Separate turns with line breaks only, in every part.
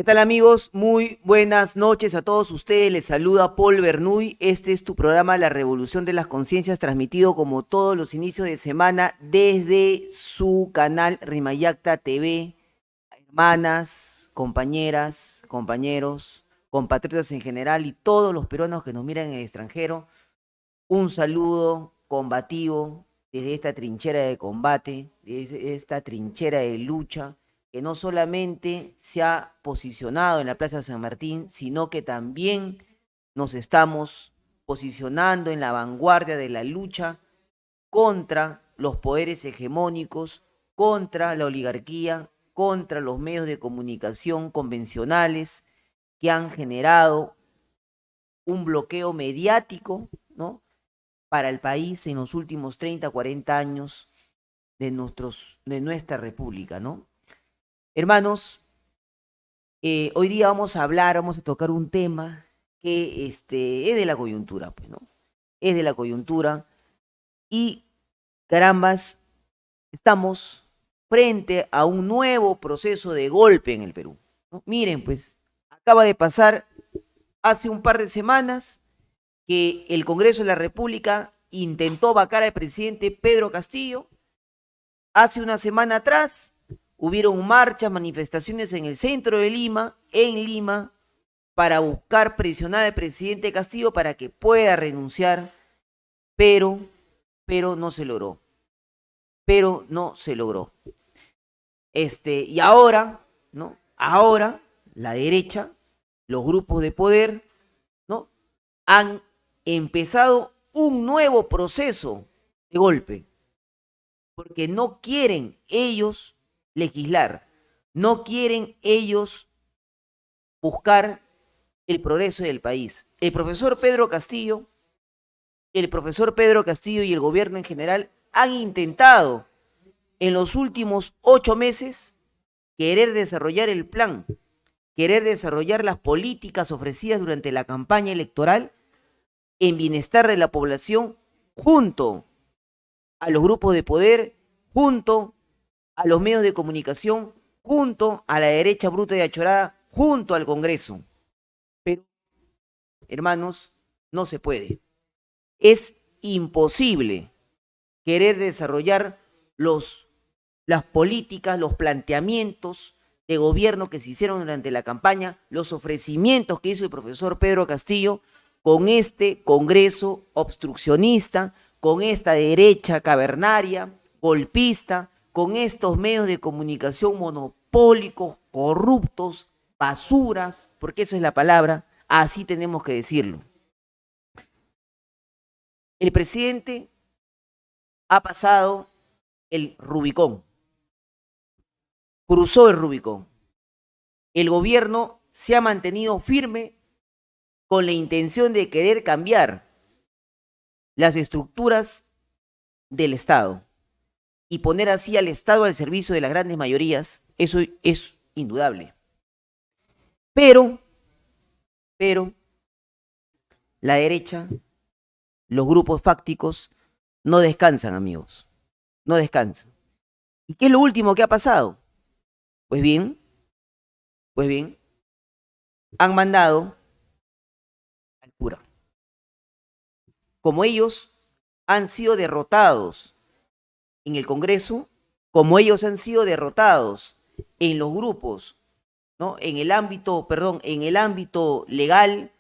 ¿Qué tal amigos? Muy buenas noches a todos ustedes. Les saluda Paul Bernuy. Este es tu programa La Revolución de las Conciencias, transmitido como todos los inicios de semana desde su canal Rimayacta TV. Hermanas, compañeras, compañeros, compatriotas en general y todos los peruanos que nos miran en el extranjero, un saludo combativo desde esta trinchera de combate, desde esta trinchera de lucha que no solamente se ha posicionado en la Plaza San Martín, sino que también nos estamos posicionando en la vanguardia de la lucha contra los poderes hegemónicos, contra la oligarquía, contra los medios de comunicación convencionales que han generado un bloqueo mediático, ¿no?, para el país en los últimos 30, 40 años de nuestra república, ¿no? Hermanos, hoy día vamos a tocar un tema que es de la coyuntura, pues, ¿no? Es de la coyuntura y, carambas, estamos frente a un nuevo proceso de golpe en el Perú, ¿no? Miren, pues, acaba de pasar hace un par de semanas que el Congreso de la República intentó vacar al presidente Pedro Castillo. Hace una semana atrás hubieron marchas, manifestaciones en el centro de Lima, en Lima, para buscar presionar al presidente Castillo para que pueda renunciar, pero no se logró. Pero no se logró. Y ahora, ¿no? Ahora la derecha, los grupos de poder, ¿no?, han empezado un nuevo proceso de golpe, porque no quieren ellos legislar, no quieren ellos buscar el progreso del país. El profesor Pedro Castillo y el gobierno en general han intentado en los últimos 8 meses querer desarrollar el plan, querer desarrollar las políticas ofrecidas durante la campaña electoral en bienestar de la población, junto a los grupos de poder, junto a los medios de comunicación, junto a la derecha bruta y achorada, junto al Congreso. Pero, hermanos, no se puede. Es imposible querer desarrollar las políticas, los planteamientos de gobierno que se hicieron durante la campaña, los ofrecimientos que hizo el profesor Pedro Castillo con este Congreso obstruccionista, con esta derecha cavernaria, golpista, con estos medios de comunicación monopólicos, corruptos, basuras, porque esa es la palabra, así tenemos que decirlo. El presidente ha pasado el Rubicón, cruzó el Rubicón. El gobierno se ha mantenido firme con la intención de querer cambiar las estructuras del Estado y poner así al Estado al servicio de las grandes mayorías. Eso es indudable. Pero, la derecha, los grupos fácticos, no descansan, amigos. No descansan. ¿Y qué es lo último que ha pasado? Pues bien, han mandado al cura. Como ellos han sido derrotados en el Congreso, como ellos han sido derrotados en los grupos, ¿no?, en el ámbito legal,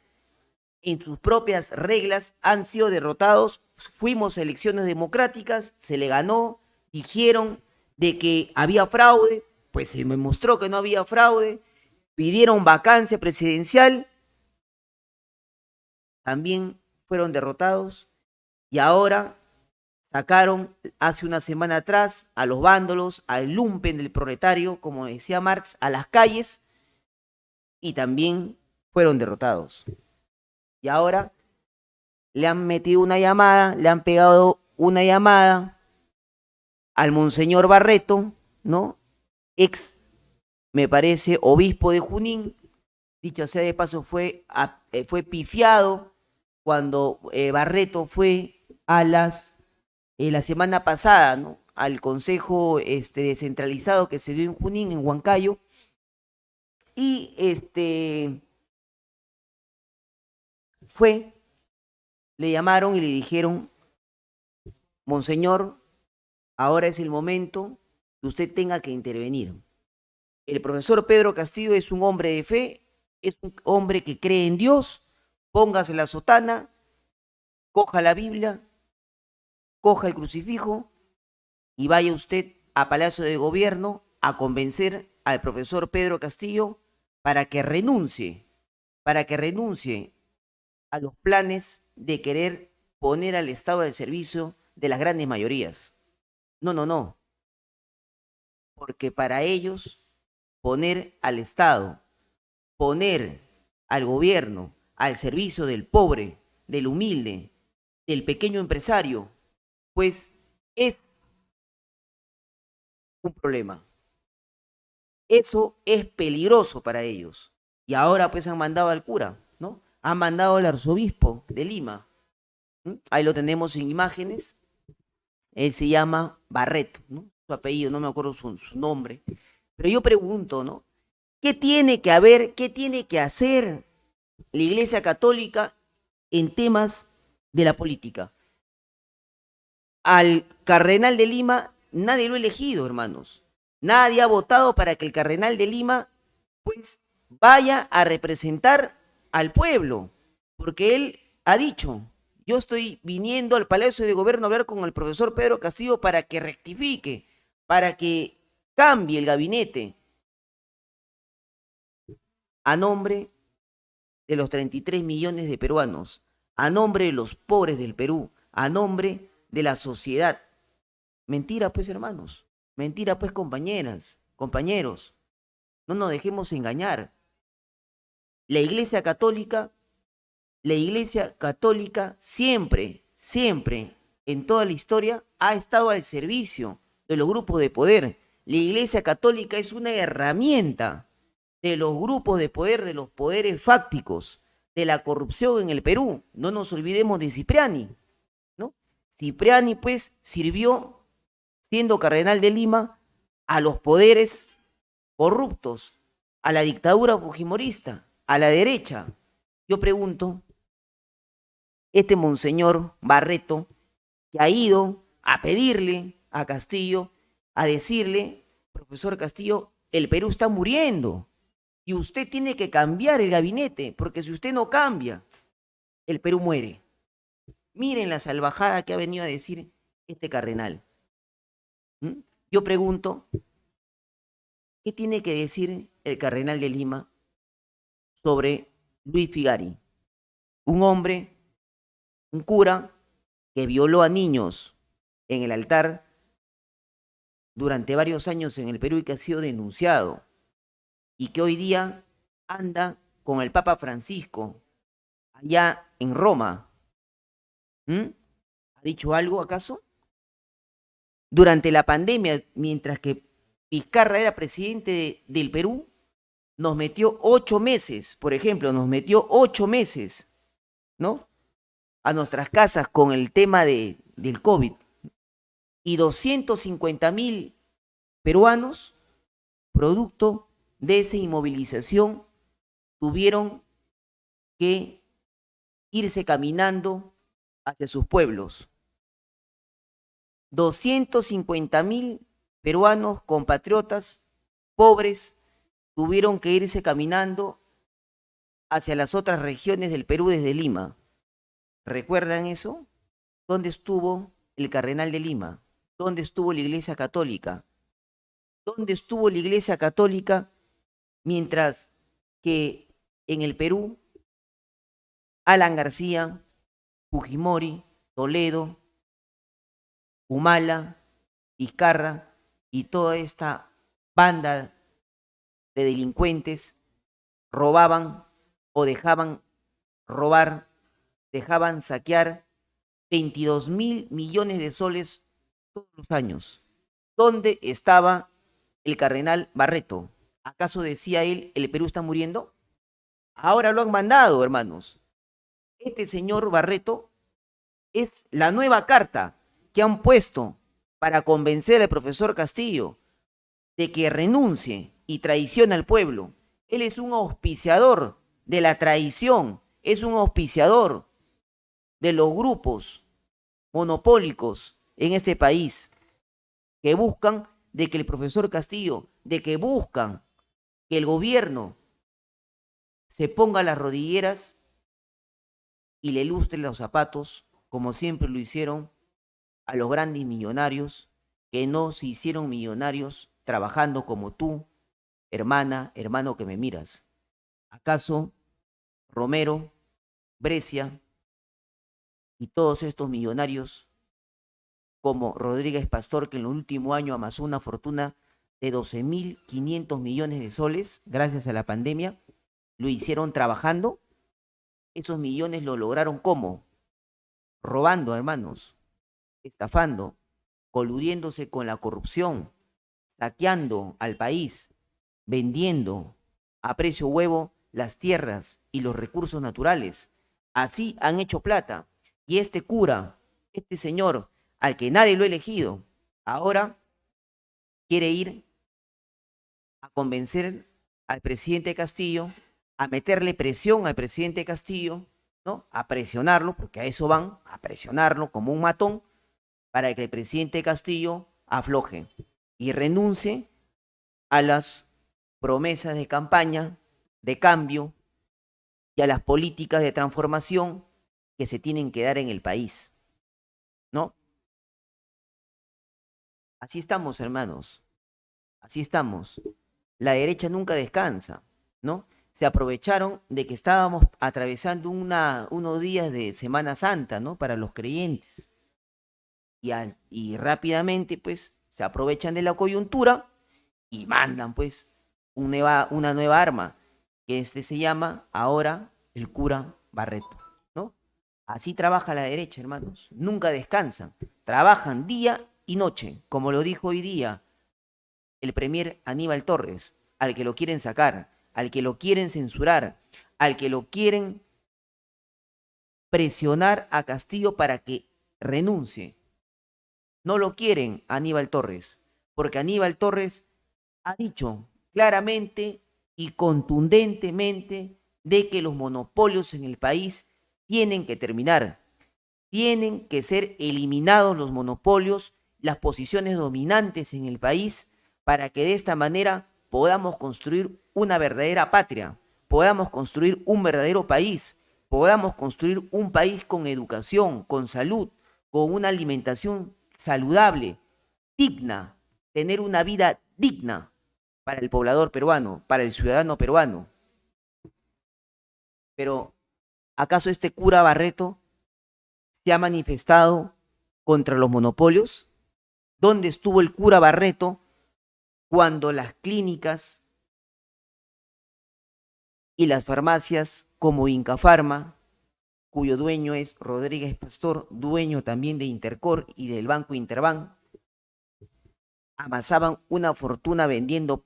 en sus propias reglas, han sido derrotados. Fuimos a elecciones democráticas, se le ganó, dijeron de que había fraude, pues se me mostró que no había fraude, pidieron vacancia presidencial, también fueron derrotados, y ahora sacaron hace una semana atrás a los vándalos, al lumpen del proletario, como decía Marx, a las calles, y también fueron derrotados. Y ahora le han metido una llamada, le han pegado una llamada al monseñor Barreto, ¿no?, ex, me parece, obispo de Junín. Dicho sea de paso, fue pifiado cuando Barreto fue a la semana pasada, ¿no?, al consejo descentralizado que se dio en Junín, en Huancayo, Y le llamaron y le dijeron: Monseñor, ahora es el momento que usted tenga que intervenir. El profesor Pedro Castillo es un hombre de fe, es un hombre que cree en Dios. Póngase la sotana, coja la Biblia, coja el crucifijo y vaya usted a Palacio de Gobierno a convencer al profesor Pedro Castillo para que renuncie a los planes de querer poner al Estado al servicio de las grandes mayorías. No, no, no. Porque para ellos poner al Estado, poner al gobierno al servicio del pobre, del humilde, del pequeño empresario, pues es un problema. Eso es peligroso para ellos. Y ahora pues han mandado al cura, ¿no? Han mandado al arzobispo de Lima. Ahí lo tenemos en imágenes. Él se llama Barreto, ¿no? Su apellido, no me acuerdo su nombre. Pero yo pregunto, ¿no? ¿Qué tiene que haber, qué tiene que hacer la Iglesia Católica en temas de la política? Al cardenal de Lima nadie lo ha elegido, hermanos. Nadie ha votado para que el cardenal de Lima pues vaya a representar al pueblo, porque él ha dicho: yo estoy viniendo al Palacio de Gobierno a hablar con el profesor Pedro Castillo para que rectifique, para que cambie el gabinete a nombre de los 33 millones de peruanos, a nombre de los pobres del Perú, a nombre de la sociedad. Mentira pues, hermanos, mentira pues, compañeras, compañeros, no nos dejemos engañar. La Iglesia Católica siempre, siempre, en toda la historia, ha estado al servicio de los grupos de poder. La Iglesia Católica es una herramienta de los grupos de poder, de los poderes fácticos, de la corrupción en el Perú. No nos olvidemos de Cipriani, ¿no? Cipriani, pues, sirvió, siendo cardenal de Lima, a los poderes corruptos, a la dictadura fujimorista, a la derecha. Yo pregunto, este monseñor Barreto, que ha ido a pedirle a Castillo, a decirle: profesor Castillo, el Perú está muriendo y usted tiene que cambiar el gabinete, porque si usted no cambia, el Perú muere. Miren la salvajada que ha venido a decir este cardenal. Yo pregunto, ¿qué tiene que decir el cardenal de Lima sobre Luis Figari? Un hombre, un cura que violó a niños en el altar durante varios años en el Perú y que ha sido denunciado, y que hoy día anda con el Papa Francisco allá en Roma. ¿Ha dicho algo acaso? Durante la pandemia, mientras que Vizcarra era presidente del Perú, nos metió 8 meses, por ejemplo, nos metió 8 meses, ¿no?, a nuestras casas con el tema del COVID. Y 250.000 peruanos, producto de esa inmovilización, tuvieron que irse caminando hacia sus pueblos. 250.000 peruanos, compatriotas, pobres, tuvieron que irse caminando hacia las otras regiones del Perú desde Lima. ¿Recuerdan eso? ¿Dónde estuvo el cardenal de Lima? ¿Dónde estuvo la Iglesia Católica? ¿Dónde estuvo la Iglesia Católica mientras que en el Perú Alan García, Fujimori, Toledo, Humala, Vizcarra y toda esta banda de delincuentes robaban o dejaban robar, dejaban saquear 22.000 millones de soles todos los años? ¿Dónde estaba el cardenal Barreto? ¿Acaso decía él: el Perú está muriendo? Ahora lo han mandado, hermanos. Este señor Barreto es la nueva carta que han puesto para convencer al profesor Castillo de que renuncie y traicione al pueblo. Él es un auspiciador de la traición, es un auspiciador de los grupos monopólicos en este país que buscan de que el profesor Castillo, de que buscan que el gobierno se ponga las rodilleras y le lustre los zapatos, como siempre lo hicieron a los grandes millonarios que no se hicieron millonarios trabajando como tú, hermana, hermano que me miras. ¿Acaso Romero, Breccia y todos estos millonarios como Rodríguez Pastor, que en el último año amasó una fortuna de 12.500 millones de soles gracias a la pandemia, lo hicieron trabajando? Esos millones lo lograron ¿cómo? Robando, hermanos, estafando, coludiéndose con la corrupción, saqueando al país, vendiendo a precio huevo las tierras y los recursos naturales. Así han hecho plata. Y este cura, este señor, al que nadie lo ha elegido, ahora quiere ir a convencer al presidente Castillo, a meterle presión al presidente Castillo, ¿no? A presionarlo, porque a eso van, a presionarlo como un matón, para que el presidente Castillo afloje y renuncie a las promesas de campaña, de cambio y a las políticas de transformación que se tienen que dar en el país, ¿no? Así estamos, hermanos, así estamos. La derecha nunca descansa, ¿no? Se aprovecharon de que estábamos atravesando unos días de Semana Santa, ¿no? Para los creyentes. Y rápidamente, pues, se aprovechan de la coyuntura y mandan, pues, una nueva arma, que se llama ahora el cura Barreto, ¿no? Así trabaja la derecha, hermanos. Nunca descansan. Trabajan día y noche, como lo dijo hoy día el premier Aníbal Torres, al que lo quieren sacar, al que lo quieren censurar, al que lo quieren presionar a Castillo para que renuncie. No lo quieren a Aníbal Torres, porque Aníbal Torres ha dicho claramente y contundentemente de que los monopolios en el país tienen que terminar. Tienen que ser eliminados los monopolios, las posiciones dominantes en el país, para que de esta manera podamos construir una verdadera patria, podamos construir un verdadero país, podamos construir un país con educación, con salud, con una alimentación saludable, digna, tener una vida digna para el poblador peruano, para el ciudadano peruano. Pero, ¿acaso este cura Barreto se ha manifestado contra los monopolios? ¿Dónde estuvo el cura Barreto cuando las clínicas y las farmacias como Incafarma, cuyo dueño es Rodríguez Pastor, dueño también de Intercor y del Banco Interbank, amasaban una fortuna vendiendo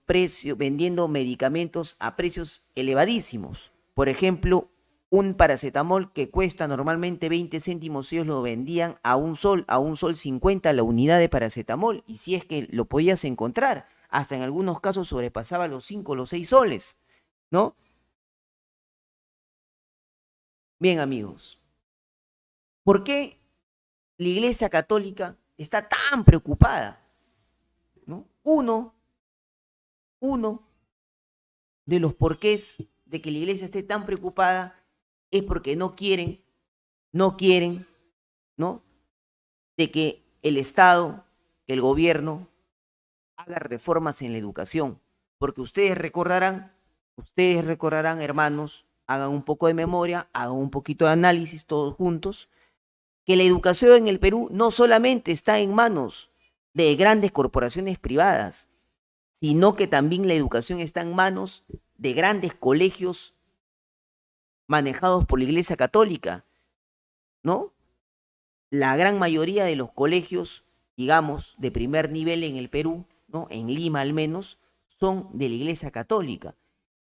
medicamentos a precios elevadísimos? Por ejemplo, un paracetamol que cuesta normalmente 20 céntimos, ellos lo vendían a un sol 50 la unidad de paracetamol, y si es que lo podías encontrar, hasta en algunos casos sobrepasaba los 5 o los 6 soles, ¿no? Bien, amigos, ¿por qué la Iglesia Católica está tan preocupada? ¿No? Uno de los porqués de que la Iglesia esté tan preocupada es porque no quieren, ¿no? De que el Estado, el gobierno, haga reformas en la educación. Porque ustedes recordarán, hermanos, hagan un poco de memoria, hagan un poquito de análisis todos juntos, que la educación en el Perú no solamente está en manos de grandes corporaciones privadas, sino que también la educación está en manos de grandes colegios manejados por la Iglesia Católica, ¿no? La gran mayoría de los colegios, digamos, de primer nivel en el Perú, ¿no? En Lima al menos, son de la Iglesia Católica.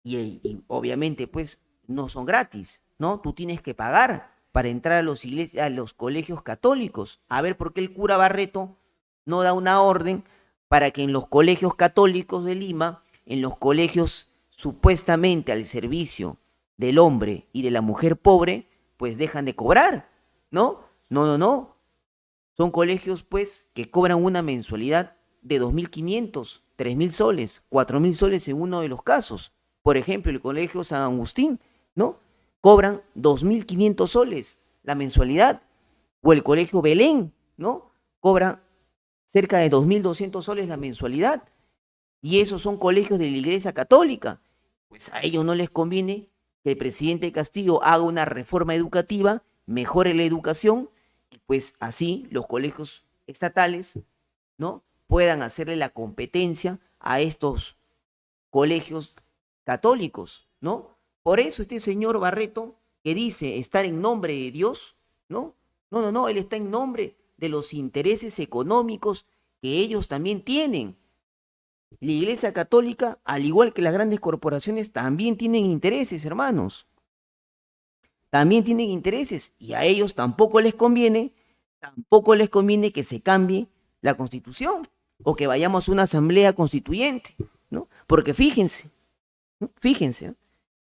Y obviamente, pues, no son gratis, ¿no? Tú tienes que pagar para entrar a los colegios católicos. A ver por qué el cura Barreto no da una orden para que en los colegios católicos de Lima, en los colegios supuestamente al servicio del hombre y de la mujer pobre, pues dejan de cobrar, ¿no? No, no, no. Son colegios, pues, que cobran una mensualidad de 2.500, 3.000 soles, 4.000 soles en uno de los casos. Por ejemplo, el Colegio San Agustín, ¿no? Cobran 2.500 soles la mensualidad. O el Colegio Belén, ¿no? Cobra cerca de 2.200 soles la mensualidad. Y esos son colegios de la Iglesia Católica. Pues a ellos no les conviene que el presidente Castillo haga una reforma educativa, mejore la educación, y pues así los colegios estatales, ¿no?, puedan hacerle la competencia a estos colegios católicos, ¿no? Por eso este señor Barreto, que dice estar en nombre de Dios, ¿no? No, no, no, él está en nombre de los intereses económicos que ellos también tienen. La Iglesia Católica, al igual que las grandes corporaciones, también tienen intereses, hermanos. También tienen intereses y a ellos tampoco les conviene que se cambie la Constitución o que vayamos a una asamblea constituyente, ¿no? Porque fíjense, ¿no? Fíjense, ¿no?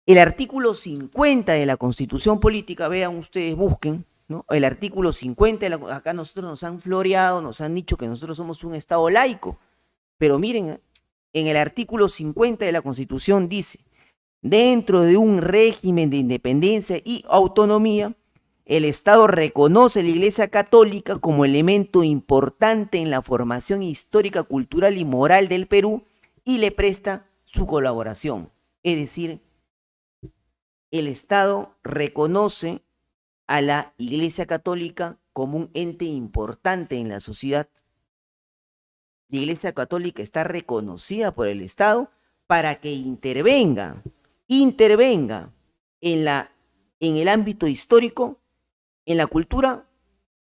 El artículo 50 de la Constitución Política, vean ustedes, busquen, ¿no? El artículo 50, acá nosotros nos han floreado, nos han dicho que nosotros somos un Estado laico, pero miren, en el artículo 50 de la Constitución dice: dentro de un régimen de independencia y autonomía, el Estado reconoce a la Iglesia Católica como elemento importante en la formación histórica, cultural y moral del Perú y le presta su colaboración. Es decir, el Estado reconoce a la Iglesia Católica como un ente importante en la sociedad. La Iglesia Católica está reconocida por el Estado para que intervenga en el ámbito histórico, en la cultura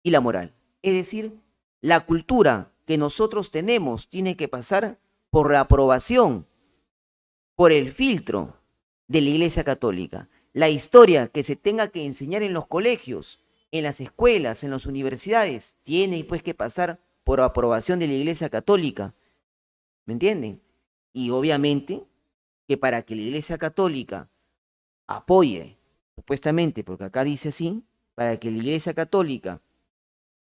y la moral. Es decir, la cultura que nosotros tenemos tiene que pasar por la aprobación, por el filtro de la Iglesia Católica. La historia que se tenga que enseñar en los colegios, en las escuelas, en las universidades, tiene pues que pasar por aprobación de la Iglesia Católica. ¿Me entienden? Y obviamente que para que la Iglesia Católica apoye, supuestamente, porque acá dice así, para que la Iglesia Católica,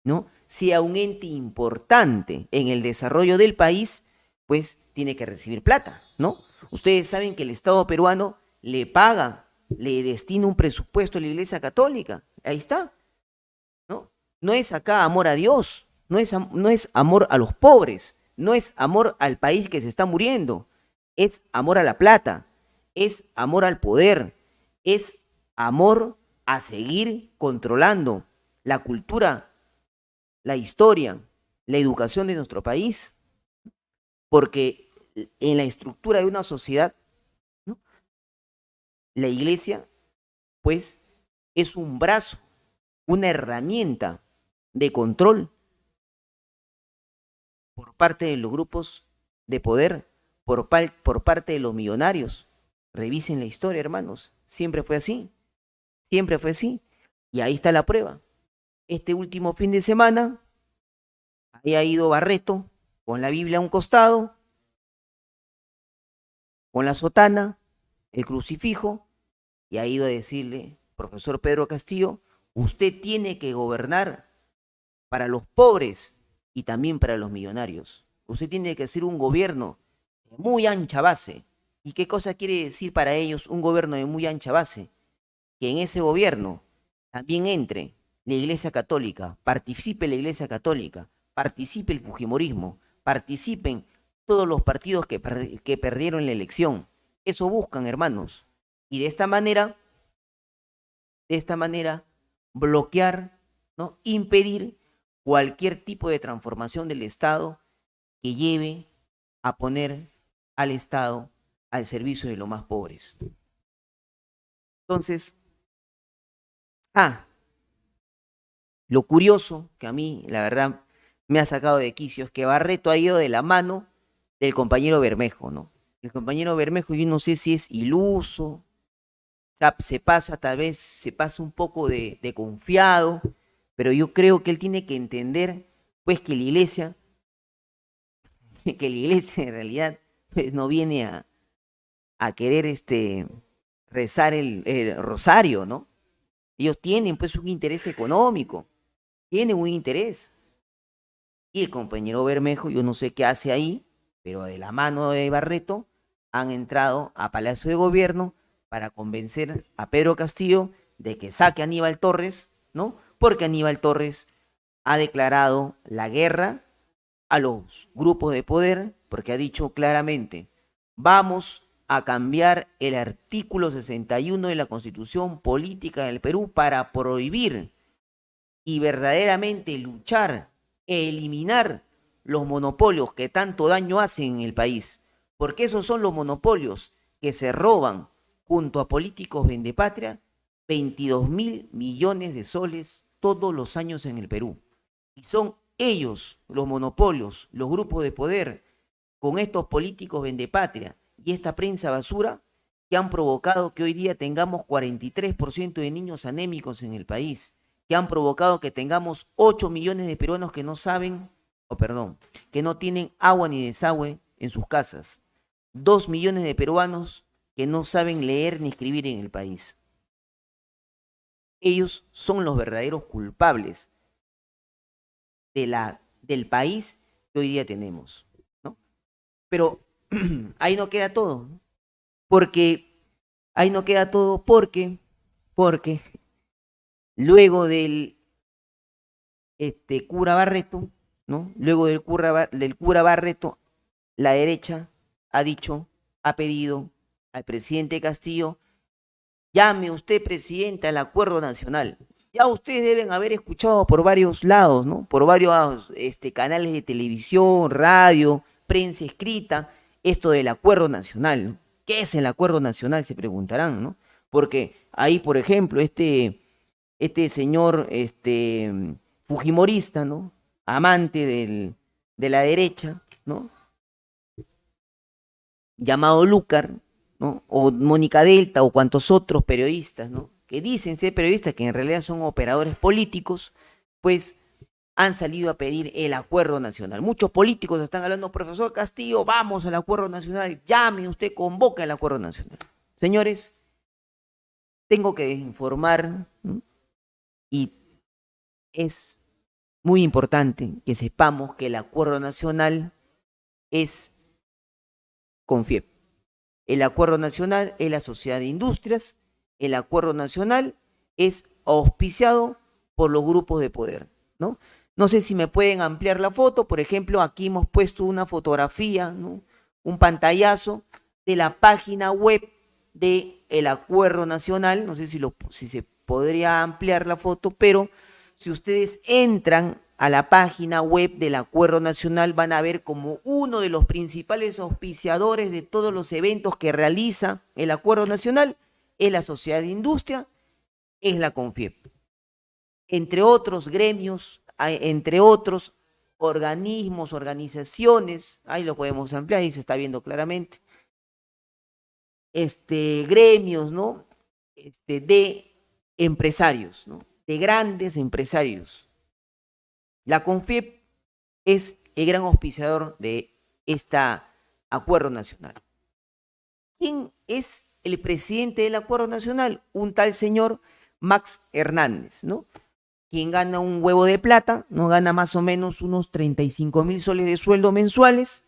¿no?, sea un ente importante en el desarrollo del país, pues tiene que recibir plata, ¿no? Ustedes saben que el Estado peruano le paga, le destina un presupuesto a la Iglesia Católica. Ahí está, ¿no? No es acá amor a Dios, no es amor a los pobres, no es amor al país que se está muriendo, es amor a la plata, es amor al poder, es amor a seguir controlando la cultura, la historia, la educación de nuestro país. Porque en la estructura de una sociedad, ¿no?, la iglesia, pues, es un brazo, una herramienta de control por parte de los grupos de poder, por parte de los millonarios. Revisen la historia, hermanos. Siempre fue así. Siempre fue así. Y ahí está la prueba. Este último fin de semana, había ido Barreto con la Biblia a un costado, con la sotana, el crucifijo, y ha ido a decirle: profesor Pedro Castillo, usted tiene que gobernar para los pobres y también para los millonarios. Usted tiene que hacer un gobierno de muy ancha base. ¿Y qué cosa quiere decir para ellos un gobierno de muy ancha base? Que en ese gobierno también entre la Iglesia Católica, participe la Iglesia Católica, participe el Fujimorismo, participen todos los partidos que perdieron la elección. Eso buscan, hermanos. Y de esta manera, bloquear, ¿no?, impedir cualquier tipo de transformación del Estado que lleve a poner al Estado al servicio de los más pobres. Entonces, lo curioso que a mí, la verdad, me ha sacado de quicio es que Barreto ha ido de la mano del compañero Bermejo, ¿no? El compañero Bermejo, yo no sé si es iluso, o sea, tal vez se pasa un poco de confiado, pero yo creo que él tiene que entender, pues, que la iglesia en realidad, pues, no viene a querer rezar el rosario, ¿no? Ellos tienen pues un interés económico, tienen un interés. Y el compañero Bermejo, yo no sé qué hace ahí, pero de la mano de Barreto han entrado a Palacio de Gobierno para convencer a Pedro Castillo de que saque a Aníbal Torres, ¿no? Porque Aníbal Torres ha declarado la guerra a los grupos de poder, porque ha dicho claramente, vamos a cambiar el artículo 61 de la Constitución Política del Perú para prohibir y verdaderamente luchar, eliminar los monopolios que tanto daño hacen en el país, porque esos son los monopolios que se roban junto a políticos vendepatria 22.000 millones de soles todos los años en el Perú. Y son ellos, los monopolios, los grupos de poder, con estos políticos vendepatria y esta prensa basura, que han provocado que hoy día tengamos 43% de niños anémicos en el país, que han provocado que tengamos 8 millones de peruanos que no saben, que no tienen agua ni desagüe en sus casas, 2 millones de peruanos que no saben leer ni escribir en el país. Ellos son los verdaderos culpables del país que hoy día tenemos, ¿no? Pero ahí no queda todo, ¿no? Porque luego del cura Barreto, ¿no? Luego del cura Barreto, la derecha ha pedido al presidente Castillo, llame usted, presidente, al acuerdo nacional. Ya ustedes deben haber escuchado por varios lados, ¿no? Por varios canales de televisión, radio, prensa escrita, esto del acuerdo nacional, ¿no? ¿Qué es el acuerdo nacional? Se preguntarán, ¿no? Porque ahí, por ejemplo, este señor fujimorista, ¿no? Amante de la derecha, ¿no? Llamado Lucar, ¿no? O Mónica Delta o cuantos otros periodistas, ¿no? Que dicen ser periodistas, que en realidad son operadores políticos, pues han salido a pedir el acuerdo nacional. Muchos políticos están hablando, profesor Castillo, vamos al acuerdo nacional, llame usted, convoca el acuerdo nacional. Señores, tengo que informar, ¿no? Y es muy importante que sepamos que el acuerdo nacional es CONFIEP. El acuerdo nacional es la Sociedad de Industrias. El acuerdo nacional es auspiciado por los grupos de poder, ¿no? No sé si me pueden ampliar la foto. Por ejemplo, aquí hemos puesto una fotografía, ¿no? Un pantallazo de la página web del acuerdo nacional. No sé si se podría ampliar la foto, pero si ustedes entran a la página web del acuerdo nacional, van a ver como uno de los principales auspiciadores de todos los eventos que realiza el acuerdo nacional es la Sociedad de Industria, es la CONFIEP. Entre otros gremios, entre otros organismos, organizaciones, ahí lo podemos ampliar, ahí se está viendo claramente, gremios, ¿no? De empresarios, ¿no? De grandes empresarios. La CONFIEP es el gran auspiciador de este acuerdo nacional. ¿Quién es el presidente del acuerdo nacional? Un tal señor Max Hernández, ¿no? Quien gana un huevo de plata, ¿no? Gana más o menos unos 35.000 soles de sueldo mensuales,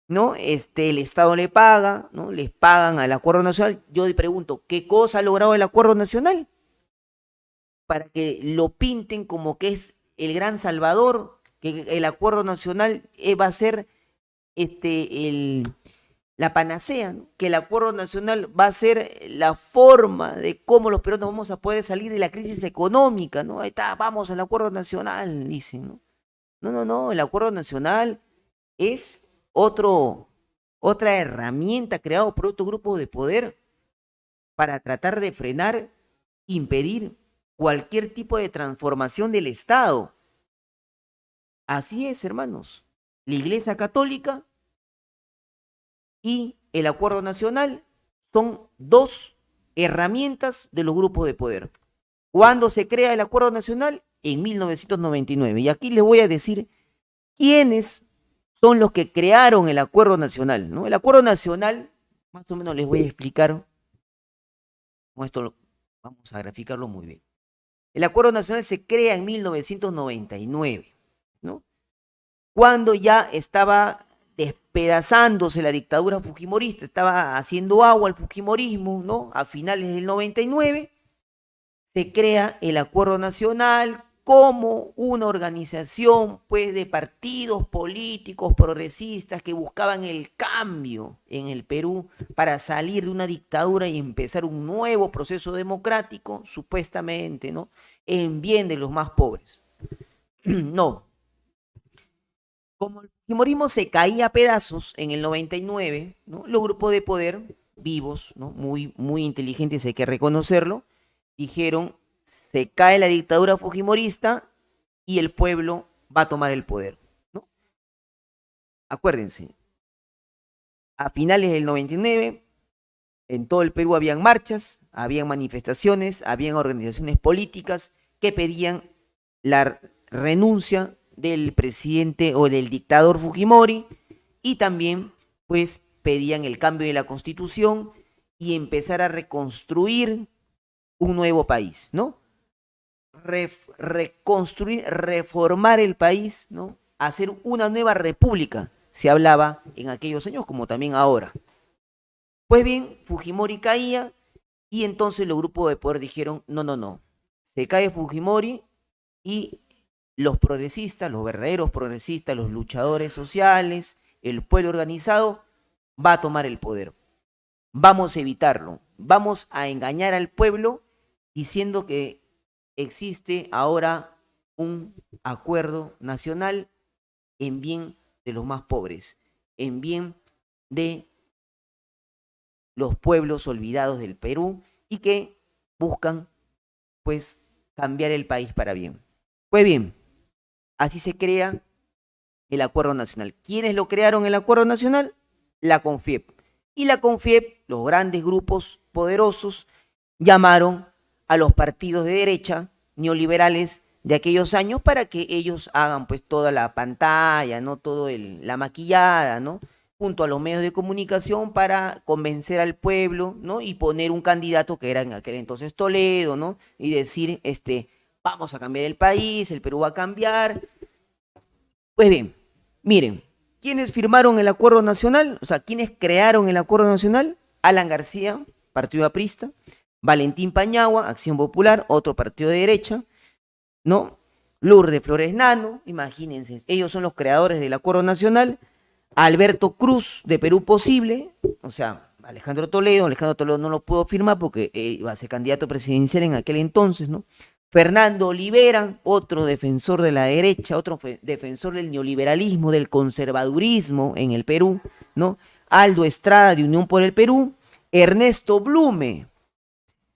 ¿no? El Estado le paga, ¿no? Les pagan al acuerdo nacional. Yo le pregunto, ¿qué cosa ha logrado el acuerdo nacional? Para que lo pinten como que es el gran salvador, que el acuerdo nacional va a ser la panacea, ¿no? Que el acuerdo nacional va a ser la forma de cómo los peruanos vamos a poder salir de la crisis económica, ¿no? Ahí está, vamos al acuerdo nacional, dicen, ¿no? No, el acuerdo nacional es otra herramienta creada por otro grupo de poder para tratar de frenar, impedir cualquier tipo de transformación del Estado. Así es, hermanos. La Iglesia Católica y el acuerdo nacional son dos herramientas de los grupos de poder. ¿Cuándo se crea el acuerdo nacional? En 1999. Y aquí les voy a decir quiénes son los que crearon el acuerdo nacional, ¿no? El acuerdo nacional Más o menos les voy a explicar cómo vamos a graficarlo muy bien. El Acuerdo Nacional se crea en 1999, ¿no? Cuando ya estaba despedazándose la dictadura fujimorista, estaba haciendo agua al fujimorismo, ¿no? A finales del 99, se crea el Acuerdo Nacional como una organización, pues, de partidos políticos progresistas que buscaban el cambio en el Perú para salir de una dictadura y empezar un nuevo proceso democrático, supuestamente, ¿no? En bien de los más pobres. No. Como el fujimorismo se caía a pedazos en el 99, ¿no? Los grupos de poder vivos, ¿no? Muy inteligentes, hay que reconocerlo, dijeron, se cae la dictadura fujimorista y el pueblo va a tomar el poder, ¿no? Acuérdense, a finales del 99, en todo el Perú habían marchas, habían manifestaciones, habían organizaciones políticas que pedían la renuncia del presidente o del dictador Fujimori y también, pues, pedían el cambio de la Constitución y empezar a reconstruir un nuevo país, ¿no? Reconstruir, reformar el país, ¿no? Hacer una nueva república, se hablaba en aquellos años como también ahora. Pues bien, Fujimori caía y entonces los grupos de poder dijeron, no, se cae Fujimori y los progresistas, los verdaderos progresistas, los luchadores sociales, el pueblo organizado, va a tomar el poder. Vamos a evitarlo, vamos a engañar al pueblo diciendo que existe ahora un acuerdo nacional en bien de los más pobres, en bien de los pueblos olvidados del Perú y que buscan, pues, cambiar el país para bien. Pues bien, así se crea el Acuerdo Nacional. ¿Quiénes lo crearon el Acuerdo Nacional? La CONFIEP. Y la CONFIEP, los grandes grupos poderosos, llamaron a los partidos de derecha neoliberales de aquellos años para que ellos hagan, pues, toda la pantalla, ¿no? La maquillada, ¿no? Junto a los medios de comunicación para convencer al pueblo, ¿no? Y poner un candidato que era en aquel entonces Toledo, ¿no? Y decir, vamos a cambiar el país, el Perú va a cambiar. Pues bien, miren, ¿quiénes firmaron el Acuerdo Nacional? O sea, ¿quiénes crearon el Acuerdo Nacional? Alan García, Partido Aprista, Valentín Pañagua, Acción Popular, otro partido de derecha, ¿no? Lourdes Flores Nano, imagínense, ellos son los creadores del Acuerdo Nacional. Alberto Cruz, de Perú Posible, o sea, Alejandro Toledo no lo pudo firmar porque iba a ser candidato presidencial en aquel entonces, ¿no? Fernando Olivera, otro defensor de la derecha, otro defensor del neoliberalismo, del conservadurismo en el Perú, ¿no? Aldo Estrada, de Unión por el Perú. Ernesto Blume,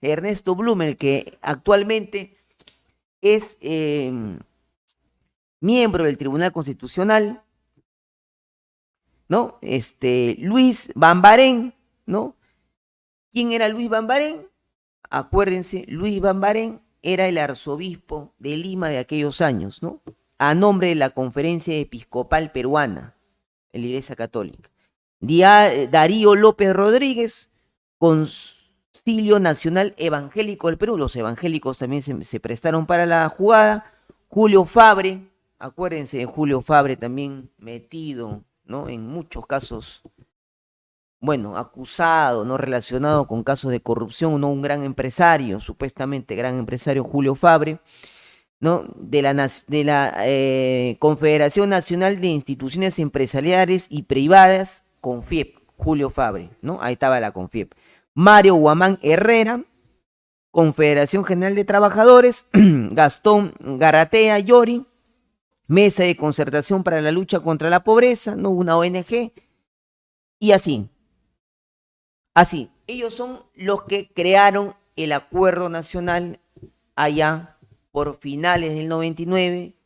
el que actualmente es miembro del Tribunal Constitucional, ¿no? Luis Bambarén, ¿no? ¿Quién era Luis Bambarén? Acuérdense, Luis Bambarén era el arzobispo de Lima de aquellos años, ¿no? A nombre de la Conferencia Episcopal Peruana, en la Iglesia Católica. Darío López Rodríguez, Concilio Nacional Evangélico del Perú. Los evangélicos también se prestaron para la jugada. Julio Fabre, acuérdense de Julio Fabre, también metido, ¿no? En muchos casos, bueno, acusado, no relacionado con casos de corrupción, ¿no? Un gran empresario, supuestamente gran empresario, Julio Fabre, ¿no? De la Confederación Nacional de Instituciones Empresariales y Privadas, CONFIEP, Julio Fabre, ¿no? Ahí estaba la CONFIEP. Mario Guamán Herrera, Confederación General de Trabajadores, Gastón Garatea Llori, Mesa de Concertación para la Lucha contra la Pobreza, ¿no? Una ONG, y así. Así, ellos son los que crearon el Acuerdo Nacional allá por finales del 99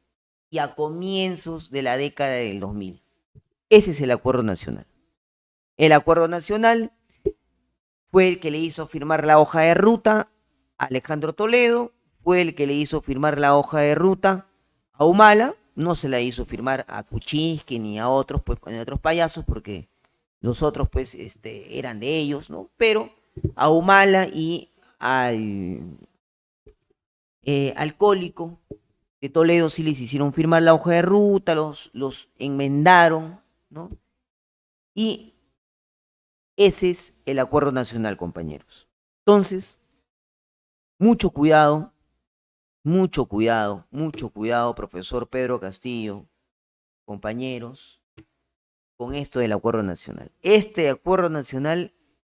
y a comienzos de la década del 2000. Ese es el Acuerdo Nacional. El Acuerdo Nacional fue el que le hizo firmar la hoja de ruta a Alejandro Toledo, fue el que le hizo firmar la hoja de ruta a Humala, no se la hizo firmar a Kuczynski ni a otros, pues, a otros payasos, porque los otros pues eran de ellos, ¿no? Pero a Humala y al Cólico de Toledo sí les hicieron firmar la hoja de ruta, los enmendaron, ¿no? Y ese es el acuerdo nacional, compañeros. Entonces, mucho cuidado, mucho cuidado, mucho cuidado, profesor Pedro Castillo, compañeros, con esto del acuerdo nacional. Este acuerdo nacional,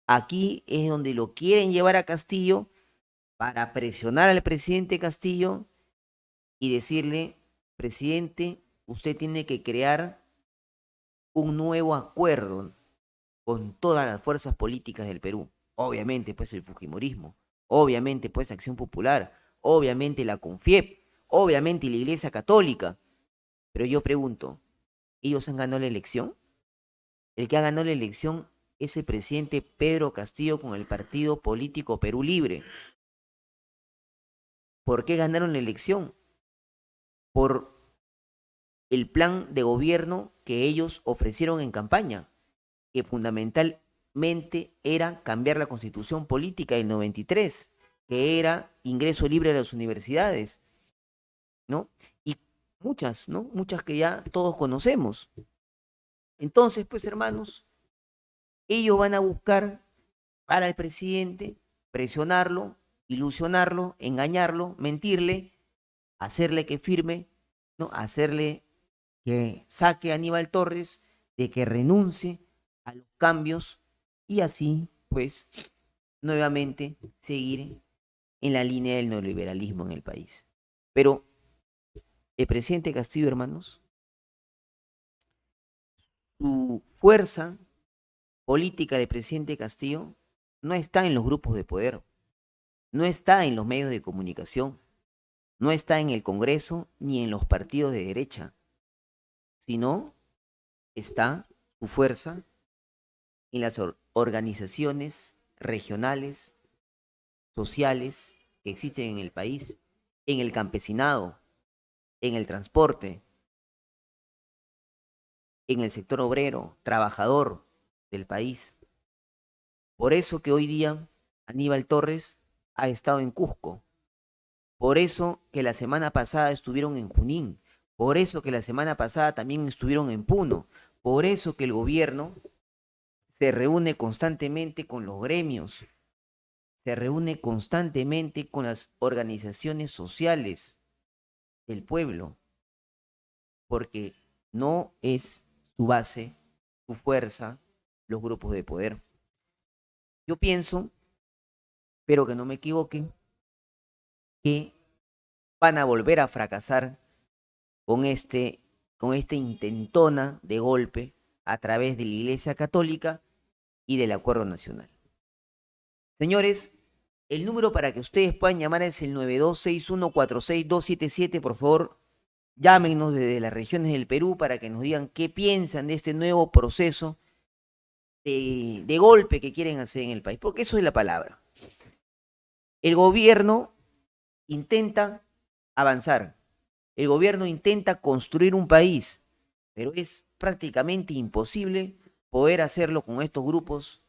aquí es donde lo quieren llevar a Castillo para presionar al presidente Castillo y decirle, presidente, usted tiene que crear un nuevo acuerdo con todas las fuerzas políticas del Perú. Obviamente, pues el Fujimorismo, obviamente, pues Acción Popular, obviamente la CONFIEP, obviamente la Iglesia Católica. Pero yo pregunto, ¿ellos han ganado la elección? El que ha ganado la elección es el presidente Pedro Castillo con el partido político Perú Libre. ¿Por qué ganaron la elección? Por el plan de gobierno que ellos ofrecieron en campaña, que fundamentalmente era cambiar la constitución política del 93, que era ingreso libre a las universidades, ¿no? Y muchas, ¿no? Muchas que ya todos conocemos. Entonces, pues hermanos, ellos van a buscar para el presidente presionarlo, ilusionarlo, engañarlo, mentirle, hacerle que firme, ¿no? Hacerle que saque a Aníbal Torres, de que renuncie a los cambios y así, pues, nuevamente seguir en la línea del neoliberalismo en el país. Pero el presidente Castillo, hermanos, su fuerza política del presidente Castillo no está en los grupos de poder, no está en los medios de comunicación, no está en el Congreso ni en los partidos de derecha, sino está su fuerza en las organizaciones regionales, sociales que existen en el país, en el campesinado, en el transporte, en el sector obrero, trabajador del país. Por eso que hoy día Aníbal Torres ha estado en Cusco, por eso que la semana pasada estuvieron en Junín, por eso que la semana pasada también estuvieron en Puno, por eso que el gobierno se reúne constantemente con los gremios, se reúne constantemente con las organizaciones sociales del pueblo, porque no es su base, su fuerza, los grupos de poder. Yo pienso, espero que no me equivoquen, que van a volver a fracasar con esta intentona de golpe a través de la Iglesia Católica y del Acuerdo Nacional. Señores, el número para que ustedes puedan llamar es el 9261462277, por favor, llámenos desde las regiones del Perú para que nos digan qué piensan de este nuevo proceso de golpe que quieren hacer en el país, porque eso es la palabra. El gobierno intenta avanzar, el gobierno intenta construir un país, pero es prácticamente imposible poder hacerlo con estos grupos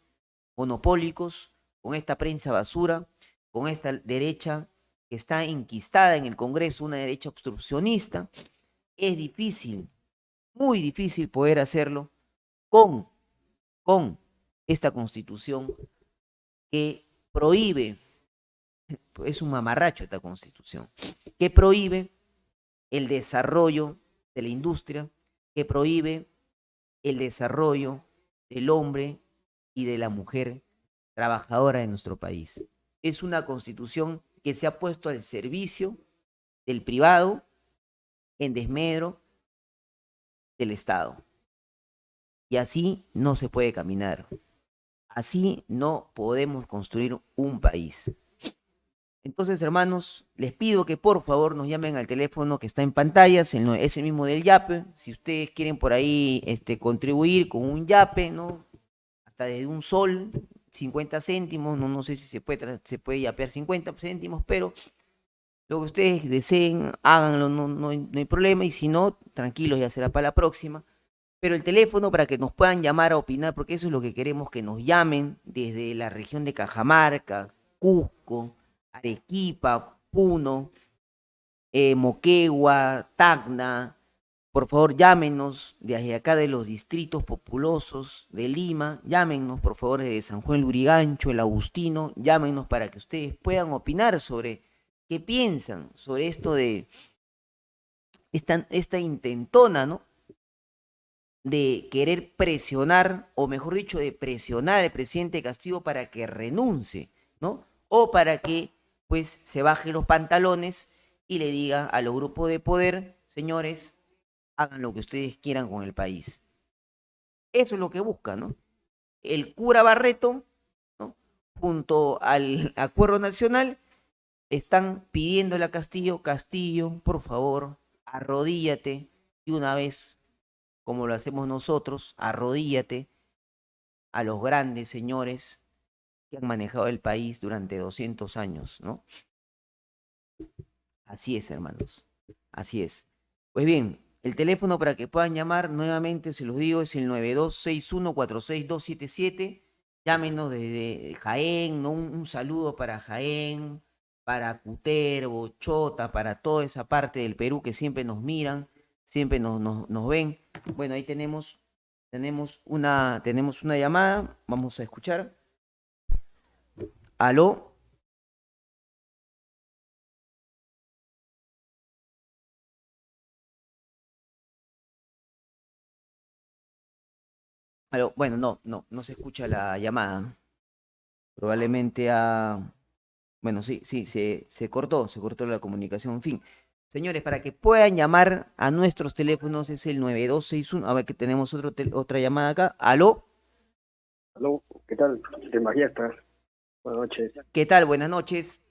monopólicos, con esta prensa basura, con esta derecha que está enquistada en el Congreso, una derecha obstruccionista. Es difícil, muy difícil poder hacerlo con esta constitución que prohíbe, es un mamarracho esta constitución, que prohíbe el desarrollo de la industria, que prohíbe el desarrollo del hombre y de la mujer trabajadora de nuestro país. Es una constitución que se ha puesto al servicio del privado en desmedro del Estado. Y así no se puede caminar. Así no podemos construir un país. Entonces, hermanos, les pido que por favor nos llamen al teléfono que está en pantalla, ese mismo del Yape. Si ustedes quieren por ahí contribuir con un Yape, ¿no? Hasta de un sol, 50 céntimos, no sé si se puede yapear 50 céntimos, pero lo que ustedes deseen, háganlo, no hay problema, y si no, tranquilos, ya será para la próxima. Pero el teléfono para que nos puedan llamar a opinar, porque eso es lo que queremos, que nos llamen desde la región de Cajamarca, Cusco, Arequipa, Puno, Moquegua, Tacna. Por favor, llámenos desde acá de los distritos populosos de Lima, llámenos por favor de San Juan Lurigancho, el Agustino, llámenos para que ustedes puedan opinar sobre qué piensan sobre esto de esta intentona, ¿no? De querer presionar, o mejor dicho, de presionar al presidente Castillo para que renuncie, ¿no? O para que, pues, se baje los pantalones y le diga a los grupos de poder, señores, hagan lo que ustedes quieran con el país. Eso es lo que busca, ¿no? El cura Barreto, ¿no? Junto al Acuerdo Nacional, están pidiéndole a Castillo, Castillo, por favor, arrodíllate y una vez como lo hacemos nosotros, arrodíllate a los grandes señores que han manejado el país durante 200 años, ¿no? Así es, hermanos, así es. Pues bien, el teléfono para que puedan llamar, nuevamente se los digo, es el 9261-46277. Llámenos desde Jaén, ¿no? Un saludo para Jaén, para Cutervo, Chota, para toda esa parte del Perú que siempre nos miran, siempre nos ven. Bueno, ahí tenemos una llamada, vamos a escuchar. ¿Aló? ¿Aló? Bueno, no se escucha la llamada. Probablemente bueno, sí, se cortó la comunicación, en fin. Señores, para que puedan llamar a nuestros teléfonos es el 9261. A ver que tenemos otra llamada acá. ¿Aló?
Aló, ¿qué tal? De Magiesta. Buenas noches.
¿Qué tal? Buenas noches.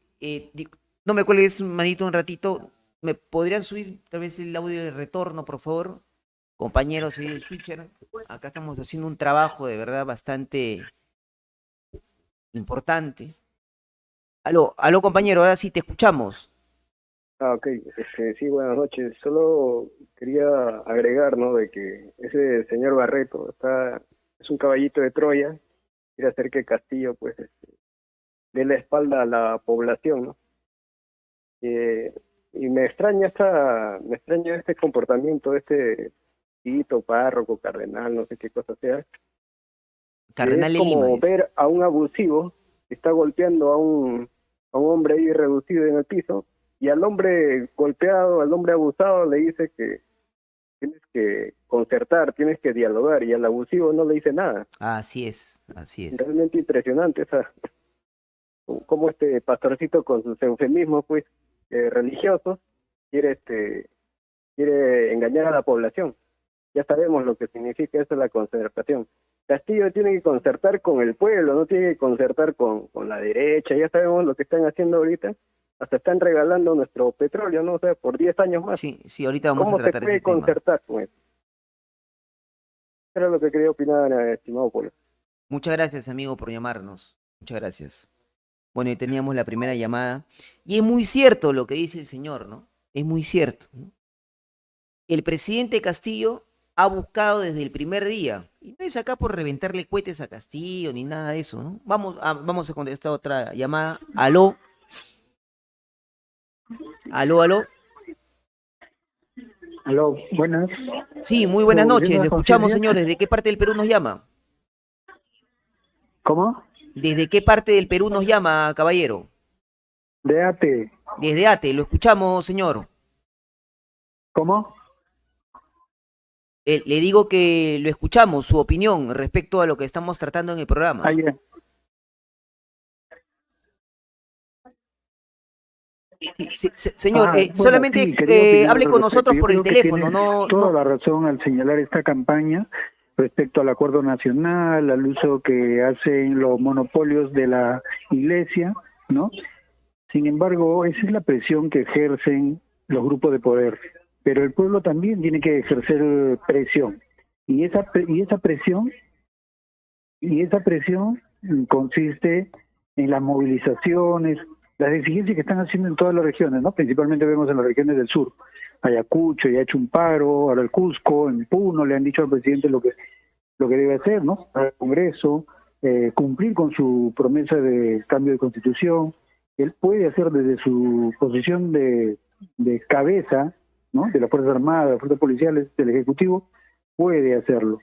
No me cuelgues, manito, un ratito. ¿Me podrían subir tal vez el audio de retorno, por favor? Compañeros ahí del switcher. Acá estamos haciendo un trabajo de verdad bastante importante. Aló, compañero, ahora sí te escuchamos.
Ok, sí, buenas noches. Solo quería agregar, ¿no? De que ese señor Barreto es un caballito de Troya. Quiere hacer que Castillo, pues, dé la espalda a la población, ¿no? Y me extraña este comportamiento de este tito, párroco, cardenal, no sé qué cosa sea.
Cardenal
Es
de Lima.
como ver a un abusivo que está golpeando a un hombre ahí reducido en el piso, y al hombre golpeado, al hombre abusado, le dice que tienes que concertar, tienes que dialogar, y al abusivo no le dice nada.
Así es.
Realmente impresionante cómo este pastorcito con sus eufemismos, pues, religiosos, quiere engañar a la población. Ya sabemos lo que significa eso, la concertación. Castillo tiene que concertar con el pueblo, no tiene que concertar con la derecha. Ya sabemos lo que están haciendo ahorita. Hasta están regalando nuestro petróleo, ¿no? O sea, por 10 años más.
Sí, ahorita vamos a tratar
¿Cómo se puede
ese tema.
concertar con eso? Era lo que quería opinar, estimado Polo.
Muchas gracias, amigo, por llamarnos. Muchas gracias. Bueno, y teníamos la primera llamada. Y es muy cierto lo que dice el señor, ¿no? Es muy cierto, ¿no? El presidente Castillo ha buscado desde el primer día, y no es acá por reventarle cohetes a Castillo ni nada de eso, ¿no? Vamos a contestar otra llamada. ¿Aló? ¿Aló?
Aló, buenas.
Sí, muy buenas noches. Lo escuchamos, señores. ¿De qué parte del Perú nos llama?
¿Cómo?
¿Desde qué parte del Perú nos llama, caballero?
De ATE.
Desde Ate, lo escuchamos, señor.
¿Cómo?
Le digo que lo escuchamos, su opinión respecto a lo que estamos tratando en el programa.
Ayer.
Sí, señor,
Bueno,
solamente
sí, quería opinar
hable
al
con
respecto.
nosotros
Yo
por el
creo que
teléfono,
tiene toda la razón al señalar esta campaña respecto al acuerdo nacional, al uso que hacen los monopolios de la iglesia, ¿no? Sin embargo, esa es la presión que ejercen los grupos de poder, pero el pueblo también tiene que ejercer presión, y esa presión consiste en las movilizaciones, las exigencias que están haciendo en todas las regiones, ¿no? Principalmente vemos en las regiones del sur, Ayacucho y ha hecho un paro, ahora el Cusco, en Puno le han dicho al presidente lo que debe hacer, ¿no? Al Congreso, cumplir con su promesa de cambio de constitución. Él puede hacer desde su posición de cabeza, ¿no? De las Fuerzas Armadas, de las Fuerzas Policiales, del Ejecutivo, puede hacerlo.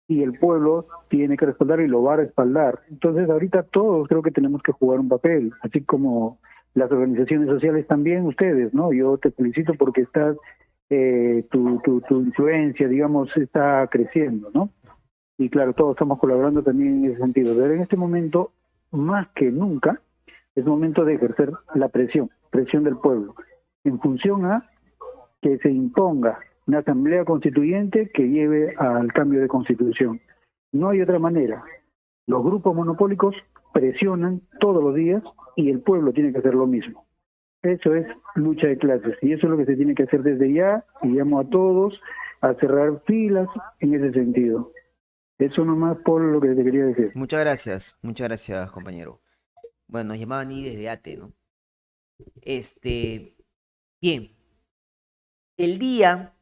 Y el pueblo tiene que respaldar y lo va a respaldar. Entonces ahorita todos creo que tenemos que jugar un papel, así como las organizaciones sociales también, ustedes, ¿no? Yo te felicito porque estás, tu influencia, digamos, está creciendo, ¿no? Y claro, todos estamos colaborando también en ese sentido. Pero en este momento, más que nunca, es momento de ejercer la presión del pueblo, en función a que se imponga una asamblea constituyente que lleve al cambio de constitución. No hay otra manera. Los grupos monopólicos presionan todos los días y el pueblo tiene que hacer lo mismo. Eso es lucha de clases y eso es lo que se tiene que hacer desde ya, y llamo a todos a cerrar filas en ese sentido. Eso nomás por lo que te quería decir.
Muchas gracias, compañero. Bueno, nos llamaban ahí desde ATE, ¿no? Bien, el día,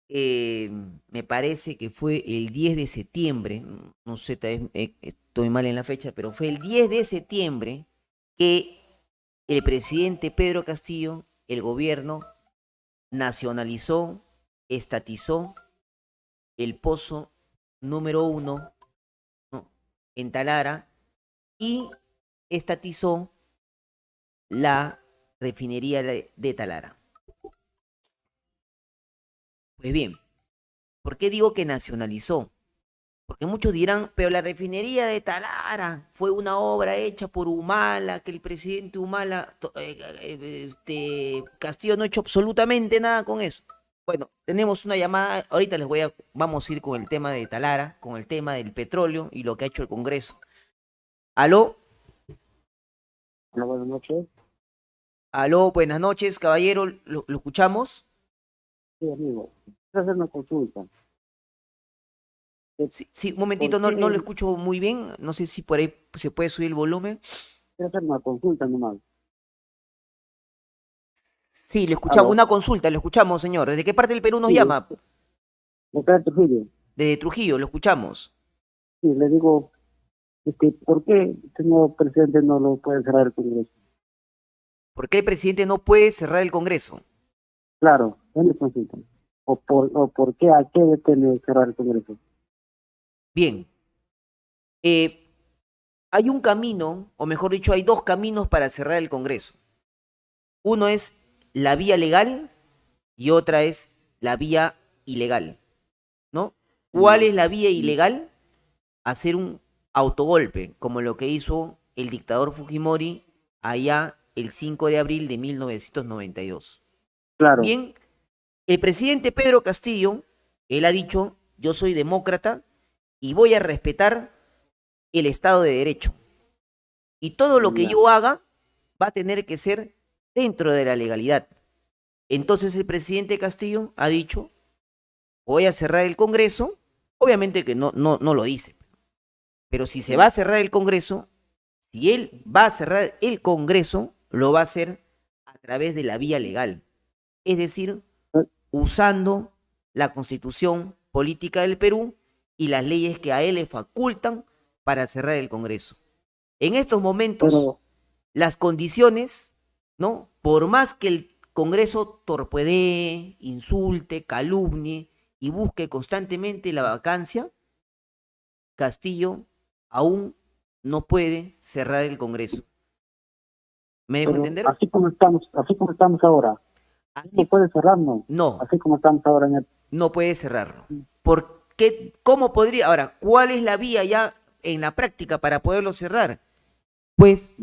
me parece que fue el 10 de septiembre, no sé, tal vez estoy mal en la fecha, pero fue el 10 de septiembre que el presidente Pedro Castillo, el gobierno, nacionalizó, estatizó el pozo número 1, ¿no?, en Talara, y estatizó la refinería de Talara. Pues bien, ¿por qué digo que nacionalizó? Porque muchos dirán, pero la refinería de Talara fue una obra hecha por Humala, que el presidente Humala, Castillo no ha hecho absolutamente nada con eso. Bueno, tenemos una llamada, ahorita vamos a ir con el tema de Talara, con el tema del petróleo y lo que ha hecho el Congreso. ¿Aló?
Hola, buenas noches.
Aló, buenas noches, caballero, ¿lo escuchamos?
Sí, amigo. Quiero hacer una consulta.
Sí, un momentito, no lo escucho muy bien, no sé si por ahí se puede subir el volumen.
Quiero hacer una consulta nomás.
Sí, le escuchamos,
¿Aló?
una consulta, lo escuchamos, señor. ¿Desde qué parte del Perú nos
Sí,
llama?
de acá de Trujillo.
Desde Trujillo, lo escuchamos.
Sí, le digo, ¿por qué el señor presidente no lo puede cerrar el Congreso?
¿Por qué el presidente no puede cerrar el Congreso?
Claro, es mi consulta. ¿O por qué, a qué debe cerrar el Congreso?
Bien, hay un camino, o mejor dicho, hay dos caminos para cerrar el Congreso. Uno es la vía legal y otra es la vía ilegal, ¿no? ¿Cuál es la vía ilegal? Hacer un autogolpe, como lo que hizo el dictador Fujimori allá el 5 de abril de 1992.
Claro.
Bien, el presidente Pedro Castillo, él ha dicho, yo soy demócrata y voy a respetar el Estado de Derecho. Y todo lo que yo haga va a tener que ser dentro de la legalidad. Entonces el presidente Castillo ha dicho, voy a cerrar el Congreso, obviamente que no lo dice, pero si se va a cerrar el Congreso, si él va a cerrar el Congreso, lo va a hacer a través de la vía legal, es decir, usando la Constitución Política del Perú y las leyes que a él le facultan para cerrar el Congreso. En estos momentos, las condiciones, ¿no?, por más que el Congreso torpedee, insulte, calumnie y busque constantemente la vacancia, Castillo aún no puede cerrar el Congreso. ¿Me dejo entender?
Así como estamos ahora. ¿No puede cerrarlo?
No.
Así como estamos ahora en el...
No puede cerrarlo. ¿Por qué? ¿Cómo podría? Ahora, ¿cuál es la vía ya en la práctica para poderlo cerrar? Pues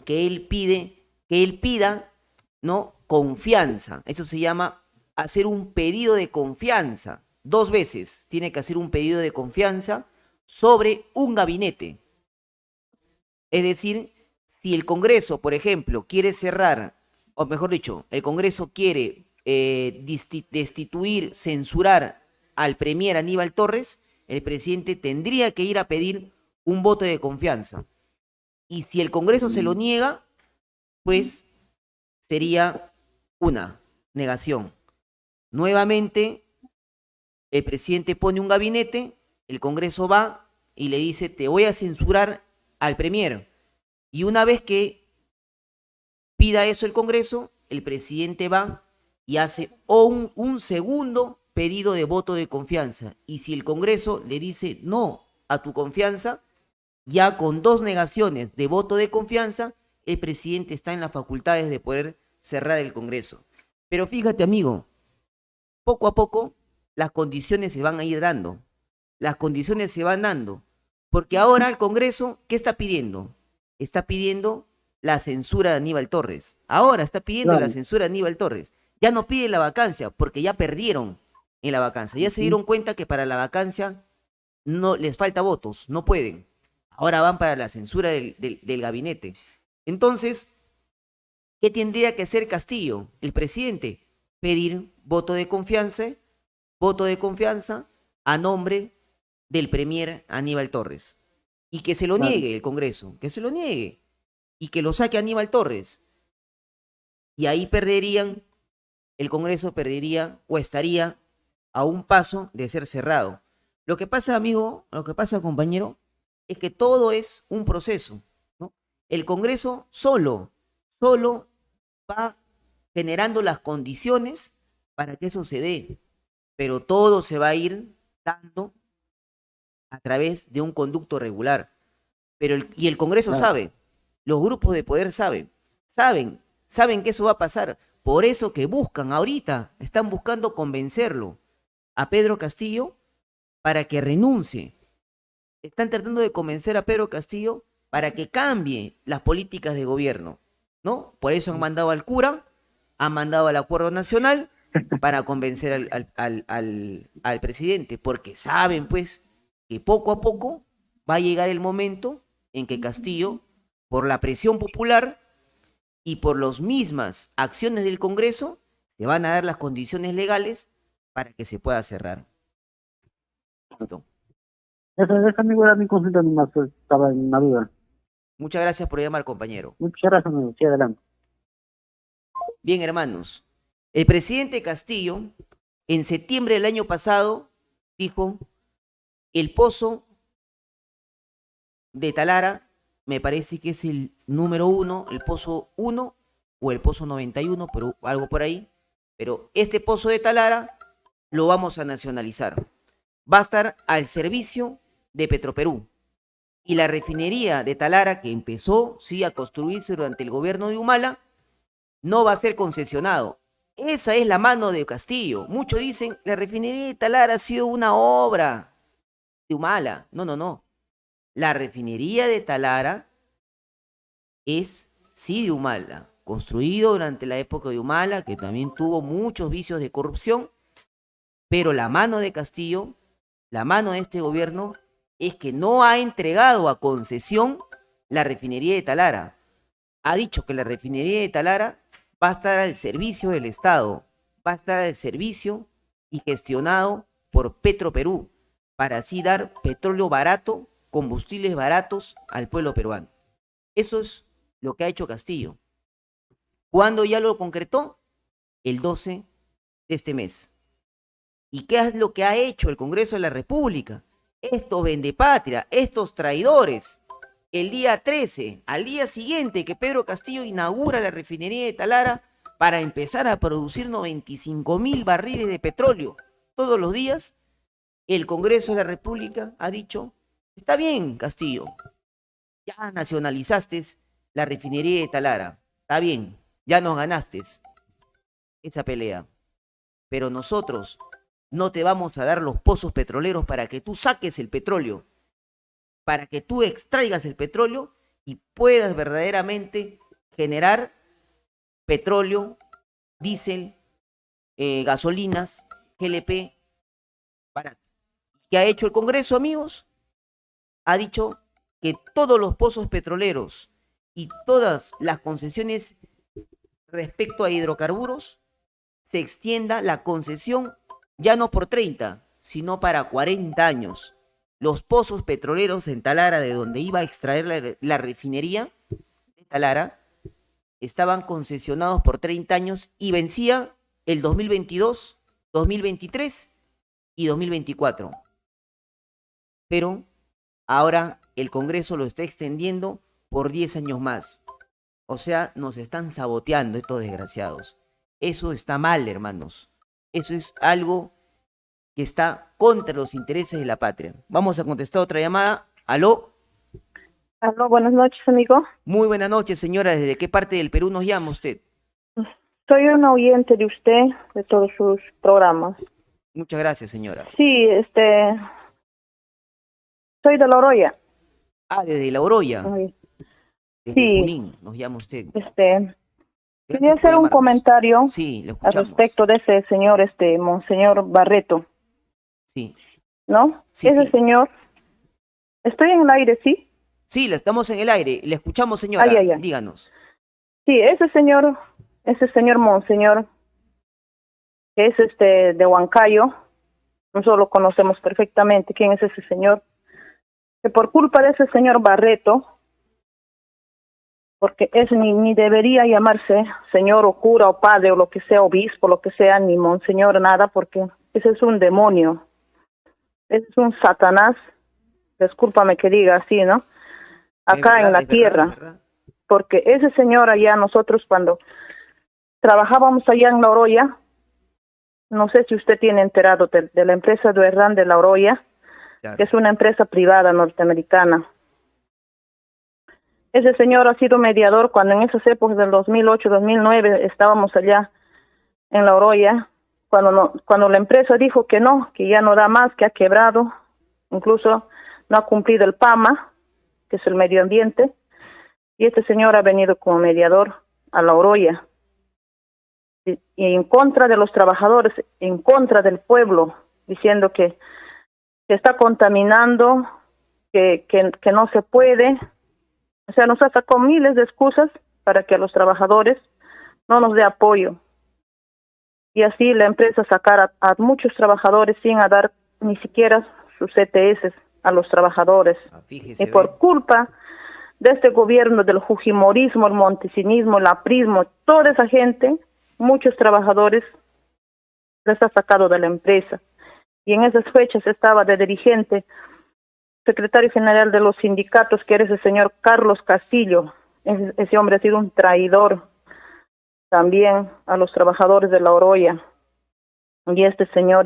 que él pida, ¿no?, confianza. Eso se llama hacer un pedido de confianza. 2 veces tiene que hacer un pedido de confianza sobre un gabinete. Es decir, si el Congreso, por ejemplo, quiere cerrar, o mejor dicho, el Congreso quiere destituir, censurar al premier Aníbal Torres, el presidente tendría que ir a pedir un voto de confianza. Y si el Congreso se lo niega, pues sería una negación. Nuevamente, el presidente pone un gabinete, el Congreso va y le dice, te voy a censurar al Premier. Y una vez que pida eso el Congreso, el presidente va y hace un segundo pedido de voto de confianza. Y si el Congreso le dice no a tu confianza, ya con 2 negaciones de voto de confianza, el presidente está en las facultades de poder cerrar el Congreso. Pero fíjate, amigo, poco a poco las condiciones se van a ir dando. Las condiciones se van dando. Porque ahora el Congreso, ¿qué está pidiendo? Está pidiendo la censura de Aníbal Torres. Ahora está pidiendo
Claro.
la censura de Aníbal Torres. Ya no pide la vacancia, porque ya perdieron en la vacancia. Ya se dieron cuenta que para la vacancia no les falta votos, no pueden. Ahora van para la censura del gabinete. Entonces, ¿qué tendría que hacer Castillo, el presidente? Pedir voto de confianza a nombre del premier Aníbal Torres. Y que se lo
Claro.
niegue el Congreso, que se lo niegue. Y que lo saque Aníbal Torres. Y ahí el Congreso perdería o estaría a un paso de ser cerrado. Lo que pasa, amigo, lo que pasa, compañero, es que todo es un proceso, ¿no? El Congreso solo va generando las condiciones para que eso se dé, pero todo se va a ir dando a través de un conducto regular. Y el Congreso
Claro.
sabe, los grupos de poder saben que eso va a pasar. Por eso que están buscando convencerlo a Pedro Castillo para que renuncie. Están tratando de convencer a Pedro Castillo para que cambie las políticas de gobierno, ¿no? Por eso han mandado al cura, han mandado al Acuerdo Nacional para convencer al presidente, porque saben, pues, que poco a poco va a llegar el momento en que Castillo, por la presión popular y por las mismas acciones del Congreso, se van a dar las condiciones legales para que se pueda cerrar. Listo.
Esa amigo era mi consulta nomás, pues, estaba en una duda.
Muchas gracias por llamar, compañero.
Muchas gracias, amigo. Sí, adelante.
Bien, hermanos, el presidente Castillo, en septiembre del año pasado, dijo, el pozo de Talara, me parece que es el número 1, el pozo 1 o el pozo 91, pero algo por ahí, pero este pozo de Talara lo vamos a nacionalizar. Va a estar al servicio de Petroperú. Y la refinería de Talara, que empezó, sí, a construirse durante el gobierno de Humala, no va a ser concesionado. Esa es la mano de Castillo. Muchos dicen, la refinería de Talara ha sido una obra de Humala. No. La refinería de Talara es, sí, de Humala. Construido durante la época de Humala, que también tuvo muchos vicios de corrupción. Pero la mano de Castillo, la mano de este gobierno, es que no ha entregado a concesión la refinería de Talara. Ha dicho que la refinería de Talara va a estar al servicio del Estado, va a estar al servicio y gestionado por Petroperú, para así dar petróleo barato, combustibles baratos al pueblo peruano. Eso es lo que ha hecho Castillo. ¿Cuándo ya lo concretó? El 12 de este mes. ¿Y qué es lo que ha hecho el Congreso de la República? Estos vendepatria, estos traidores. El día 13, al día siguiente que Pedro Castillo inaugura la refinería de Talara para empezar a producir 95.000 barriles de petróleo todos los días, el Congreso de la República ha dicho, está bien, Castillo, ya nacionalizaste la refinería de Talara, está bien, ya nos ganaste esa pelea, pero nosotros no te vamos a dar los pozos petroleros para que tú saques el petróleo, para que tú extraigas el petróleo y puedas verdaderamente generar petróleo, diésel, gasolinas, GLP, barato. ¿Qué ha hecho el Congreso, amigos? Ha dicho que todos los pozos petroleros y todas las concesiones respecto a hidrocarburos se extienda la concesión ya no por 30, sino para 40 años. Los pozos petroleros en Talara, de donde iba a extraer la refinería de Talara, estaban concesionados por 30 años y vencía el 2022 2023 y 2024. Pero ahora el Congreso lo está extendiendo por 10 años más. O sea, nos están saboteando estos desgraciados. Eso está mal, hermanos. Eso es algo que está contra los intereses de la patria. Vamos a contestar otra llamada. ¿Aló?
Aló, buenas noches, amigo.
Muy buenas noches, señora. ¿Desde qué parte del Perú nos llama usted?
Soy una oyente de usted, de todos sus programas.
Muchas gracias, señora.
Sí, soy de La Oroya.
Ah, desde La Oroya.
Ay,
Desde
sí.
Junín nos llama usted.
Quería
Gracias por
hacer un
llamarnos.
comentario
Sí, le
al
escuchamos.
respecto de ese señor, Monseñor Barreto,
Sí,
¿no?
Sí,
Ese
sí.
señor, estoy en el aire, ¿sí?
sí, estamos en el aire. Le escuchamos, señora.
Ay.
Díganos.
Sí, ese señor Monseñor, que es de Huancayo, nosotros lo conocemos perfectamente, quién es ese señor, que por culpa de ese señor Barreto, porque ese ni debería llamarse señor o cura o padre o lo que sea, obispo, lo que sea, ni monseñor, nada, porque ese es un demonio, ese es un Satanás, discúlpame que diga así, ¿no? Acá en la tierra,
¿verdad?
porque ese señor allá, nosotros cuando trabajábamos allá en La Oroya, no sé si usted tiene enterado de la empresa Duerrán de La Oroya,
Claro.
que es una empresa privada norteamericana. Ese señor ha sido mediador cuando en esas épocas del 2008, 2009 estábamos allá en La Oroya, cuando la empresa dijo que no, que ya no da más, que ha quebrado, incluso no ha cumplido el PAMA, que es el medio ambiente, y este señor ha venido como mediador a La Oroya, y en contra de los trabajadores, en contra del pueblo, diciendo que se está contaminando, que no se puede. O sea, nos ha sacado miles de excusas para que a los trabajadores no nos dé apoyo. Y así la empresa sacara a muchos trabajadores sin dar ni siquiera sus ETS a los trabajadores.
Fíjese,
Y por culpa de este gobierno, del fujimorismo, el montesinismo, el aprismo, toda esa gente, muchos trabajadores les ha sacado de la empresa. Y en esas fechas estaba de dirigente secretario general de los sindicatos, que era ese señor Carlos Castillo. Ese hombre ha sido un traidor también a los trabajadores de La Oroya. Y este señor,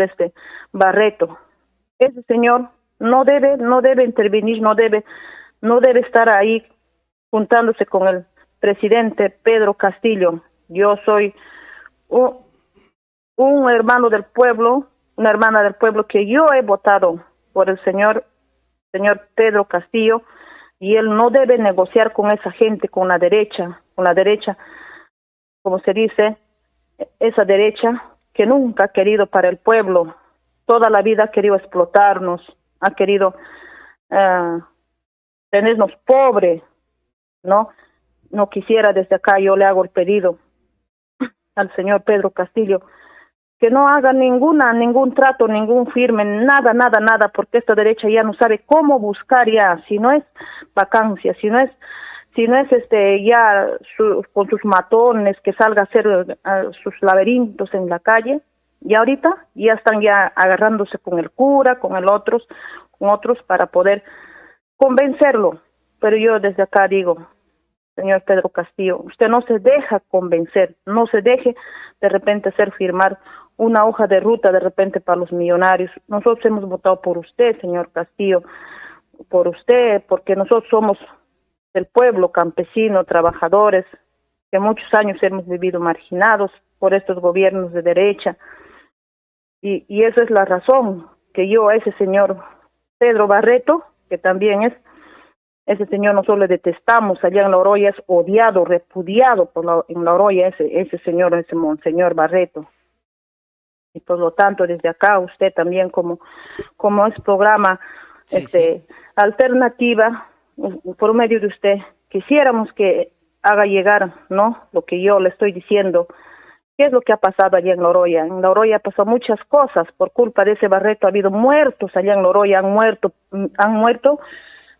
Barreto, ese señor no debe intervenir, no debe estar ahí juntándose con el presidente Pedro Castillo. Yo soy un hermano del pueblo, una hermana del pueblo, que yo he votado por el señor Pedro Castillo, y él no debe negociar con esa gente, con la derecha, como se dice, esa derecha que nunca ha querido para el pueblo, toda la vida ha querido explotarnos, ha querido tenernos pobres, ¿no? No quisiera, desde acá yo le hago el pedido al señor Pedro Castillo que no haga ningún trato, ningún firme, nada, porque esta derecha ya no sabe cómo buscar ya, si no es vacancia, si no es ya con sus matones, que salga a hacer sus laberintos en la calle, y ahorita ya están ya agarrándose con el cura, con otros para poder convencerlo. Pero yo desde acá digo, señor Pedro Castillo, usted no se deja convencer, no se deje de repente hacer firmar una hoja de ruta de repente para los millonarios. Nosotros hemos votado por usted, señor Castillo, por usted, porque nosotros somos del pueblo, campesino, trabajadores, que muchos años hemos vivido marginados por estos gobiernos de derecha, y esa es la razón que yo a ese señor Pedro Barreto, que también ese señor, nosotros le detestamos, allá en La Oroya es odiado, repudiado en La Oroya ese señor, ese monseñor Barreto. Y por lo tanto, desde acá, usted también como es programa
Sí.
alternativa, por medio de usted, quisiéramos que haga llegar, ¿no?, lo que yo le estoy diciendo. ¿Qué es lo que ha pasado allá en La Oroya? En La Oroya ha pasado muchas cosas, por culpa de ese Barreto ha habido muertos allá en La Oroya, han muerto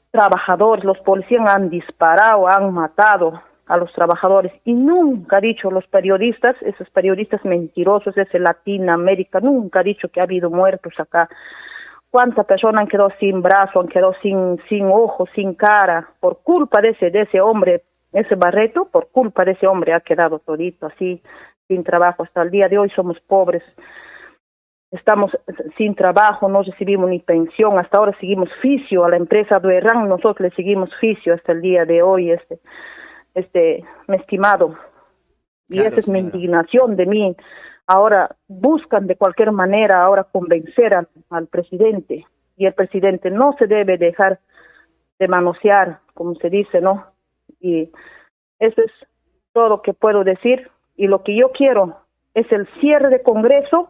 trabajadores, los policías han disparado, han matado, a los trabajadores. Y nunca ha dicho los periodistas, esos periodistas mentirosos, ese Latinoamérica, nunca ha dicho que ha habido muertos acá. ¿Cuántas personas han quedado sin brazo, han quedado sin ojos, sin cara? Por culpa de ese hombre, ese Barreto, por culpa de ese hombre ha quedado todito así, sin trabajo. Hasta el día de hoy somos pobres. Estamos sin trabajo, no recibimos ni pensión, hasta ahora seguimos fisio a la empresa Duerran, nosotros le seguimos fisio hasta el día de hoy, mi estimado. Y
Claro,
esa es mi
señora.
indignación de mí. Ahora buscan de cualquier manera ahora convencer al presidente, y el presidente no se debe dejar de manosear, como se dice, ¿no? Y eso es todo lo que puedo decir, y lo que yo quiero es el cierre de Congreso,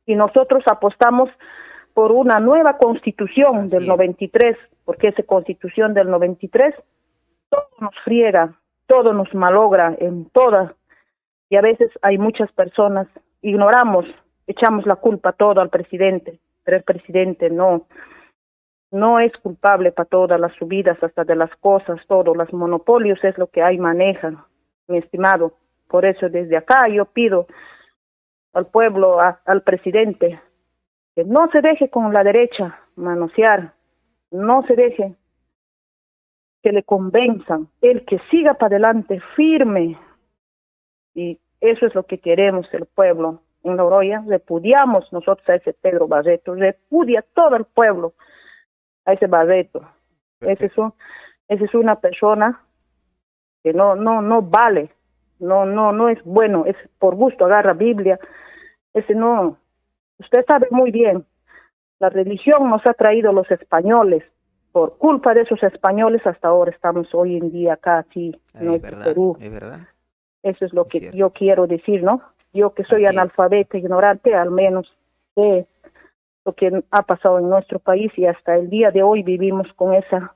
y nosotros apostamos por una nueva constitución
Así
del
es.
93, porque esa constitución del 93 todo nos friega, todo nos malogra en todas, y a veces hay muchas personas, ignoramos, echamos la culpa todo al presidente, pero el presidente no es culpable para todas las subidas, hasta de las cosas, todos los monopolios es lo que ahí manejan, mi estimado. Por eso desde acá yo pido al pueblo, al presidente, que no se deje con la derecha manosear, no se deje que le convenzan, el que siga para adelante firme, y eso es lo que queremos el pueblo. En La Oroya repudiamos nosotros a ese Pedro Barreto, repudia todo el pueblo a ese Barreto. Ese es una persona que no vale, no es bueno, es por gusto, agarra Biblia, ese no, usted sabe muy bien, la religión nos ha traído los españoles, por culpa de esos españoles hasta ahora estamos hoy en día acá, aquí, en
Es
nuestro
verdad,
Perú.
es verdad.
Eso es lo
Es
que
cierto.
yo quiero decir, ¿no? Yo que soy
Así es.
analfabeta, ignorante, al menos sé lo que ha pasado en nuestro país, y hasta el día de hoy vivimos con esa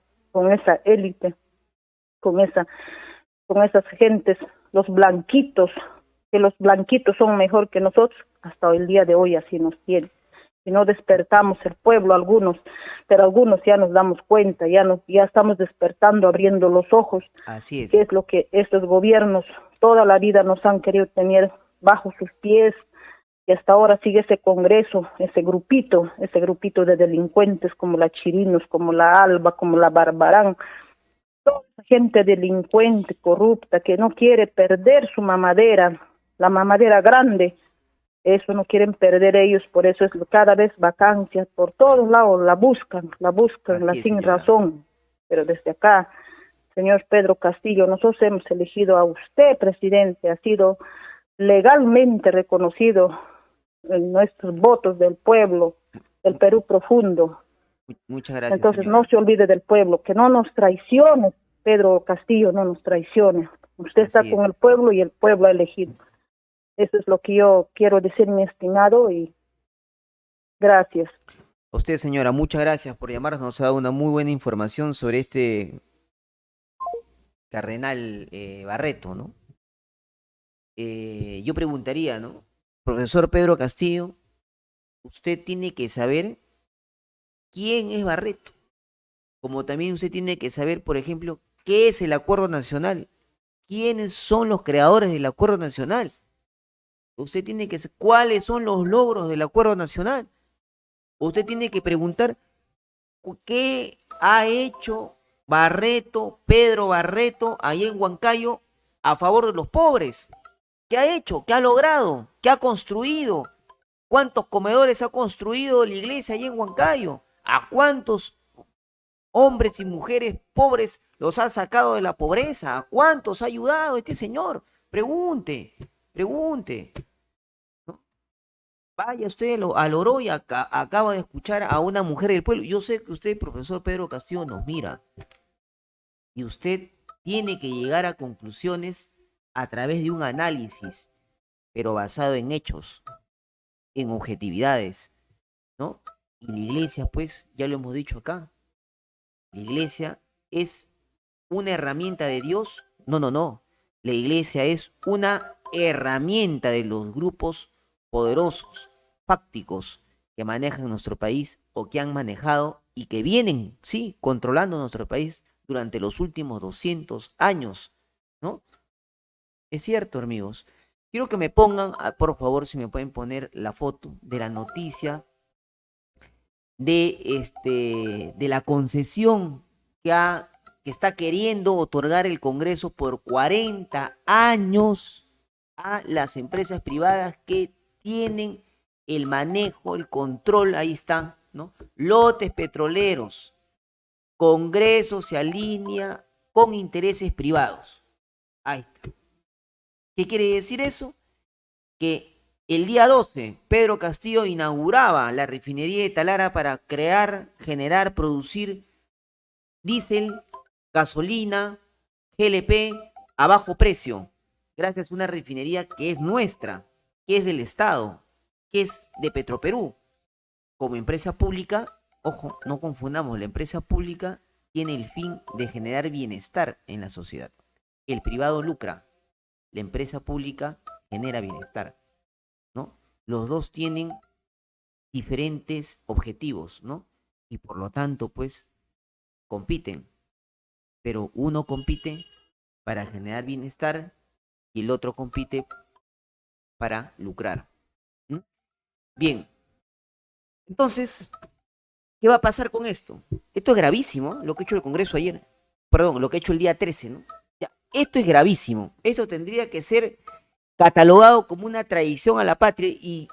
élite, con esas gentes, los blanquitos, que los blanquitos son mejor que nosotros, hasta el día de hoy así nos tienen. Si no despertamos el pueblo, algunos, pero algunos ya nos damos cuenta, ya estamos despertando, abriendo los ojos,
Así es.
que es lo que estos gobiernos toda la vida nos han querido tener bajo sus pies, y hasta ahora sigue ese Congreso, ese grupito de delincuentes como la Chirinos, como la Alba, como la Barbarán, toda esa gente delincuente, corrupta, que no quiere perder su mamadera, la mamadera grande, eso no quieren perder ellos, por eso es cada vez vacancias, por todos lados la buscan,
Así
la
es,
sin
señora.
razón, pero desde acá, señor Pedro Castillo, nosotros hemos elegido a usted, presidente, ha sido legalmente reconocido en nuestros votos del pueblo, del Perú profundo.
Muchas gracias,
Entonces
señora.
no se olvide del pueblo, que no nos traicione, Pedro Castillo, no nos traicione. Usted está
Así
con
es.
el pueblo y el pueblo ha elegido. Eso es lo que yo quiero decir, mi estimado, y gracias.
A usted, señora, muchas gracias por llamarnos. Nos ha dado una muy buena información sobre este cardenal Barreto, ¿no? Yo preguntaría, ¿no? Profesor Pedro Castillo, usted tiene que saber quién es Barreto, como también usted tiene que saber, por ejemplo, qué es el Acuerdo Nacional, quiénes son los creadores del Acuerdo Nacional. Usted tiene que saber cuáles son los logros del Acuerdo Nacional. Usted tiene que preguntar qué ha hecho Barreto, Pedro Barreto, ahí en Huancayo, a favor de los pobres. ¿Qué ha hecho? ¿Qué ha logrado? ¿Qué ha construido? ¿Cuántos comedores ha construido la iglesia ahí en Huancayo? ¿A cuántos hombres y mujeres pobres los ha sacado de la pobreza? ¿A cuántos ha ayudado este señor? Pregunte, pregunte. ¿No? Vaya usted al Oroya, acaba de escuchar a una mujer del pueblo. Yo sé que usted, profesor Pedro Castillo, nos mira. Y usted tiene que llegar a conclusiones a través de un análisis, pero basado en hechos, en objetividades, ¿no? Y la iglesia, pues, ya lo hemos dicho acá, la iglesia es una herramienta de Dios. No, no, no. La iglesia es una herramienta de los grupos poderosos, fácticos, que manejan nuestro país o que han manejado y que vienen, sí, controlando nuestro país durante los últimos 200 años, ¿no? Es cierto, amigos. Quiero que me pongan, por favor, si me pueden poner la foto de la noticia de la concesión que está queriendo otorgar el Congreso por 40 años a las empresas privadas que tienen el manejo, el control, ahí está, ¿no? Lotes petroleros. Congreso se alinea con intereses privados. Ahí está. ¿Qué quiere decir eso? Que el día 12, Pedro Castillo inauguraba la refinería de Talara para crear, generar, producir diésel, gasolina, GLP a bajo precio, gracias a una refinería que es nuestra, que es del Estado, que es de Petroperú. Como empresa pública, ojo, no confundamos, la empresa pública tiene el fin de generar bienestar en la sociedad. El privado lucra, la empresa pública genera bienestar, ¿no? Los dos tienen diferentes objetivos, ¿no? Y por lo tanto, pues, compiten. Pero uno compite para generar bienestar y el otro compite para lucrar. ¿Mm? Bien. Entonces, ¿qué va a pasar con esto? Esto es gravísimo, lo que ha hecho el Congreso ayer. Perdón, lo que ha hecho el día 13, ¿no? Ya, esto es gravísimo. Esto tendría que ser catalogado como una traición a la patria y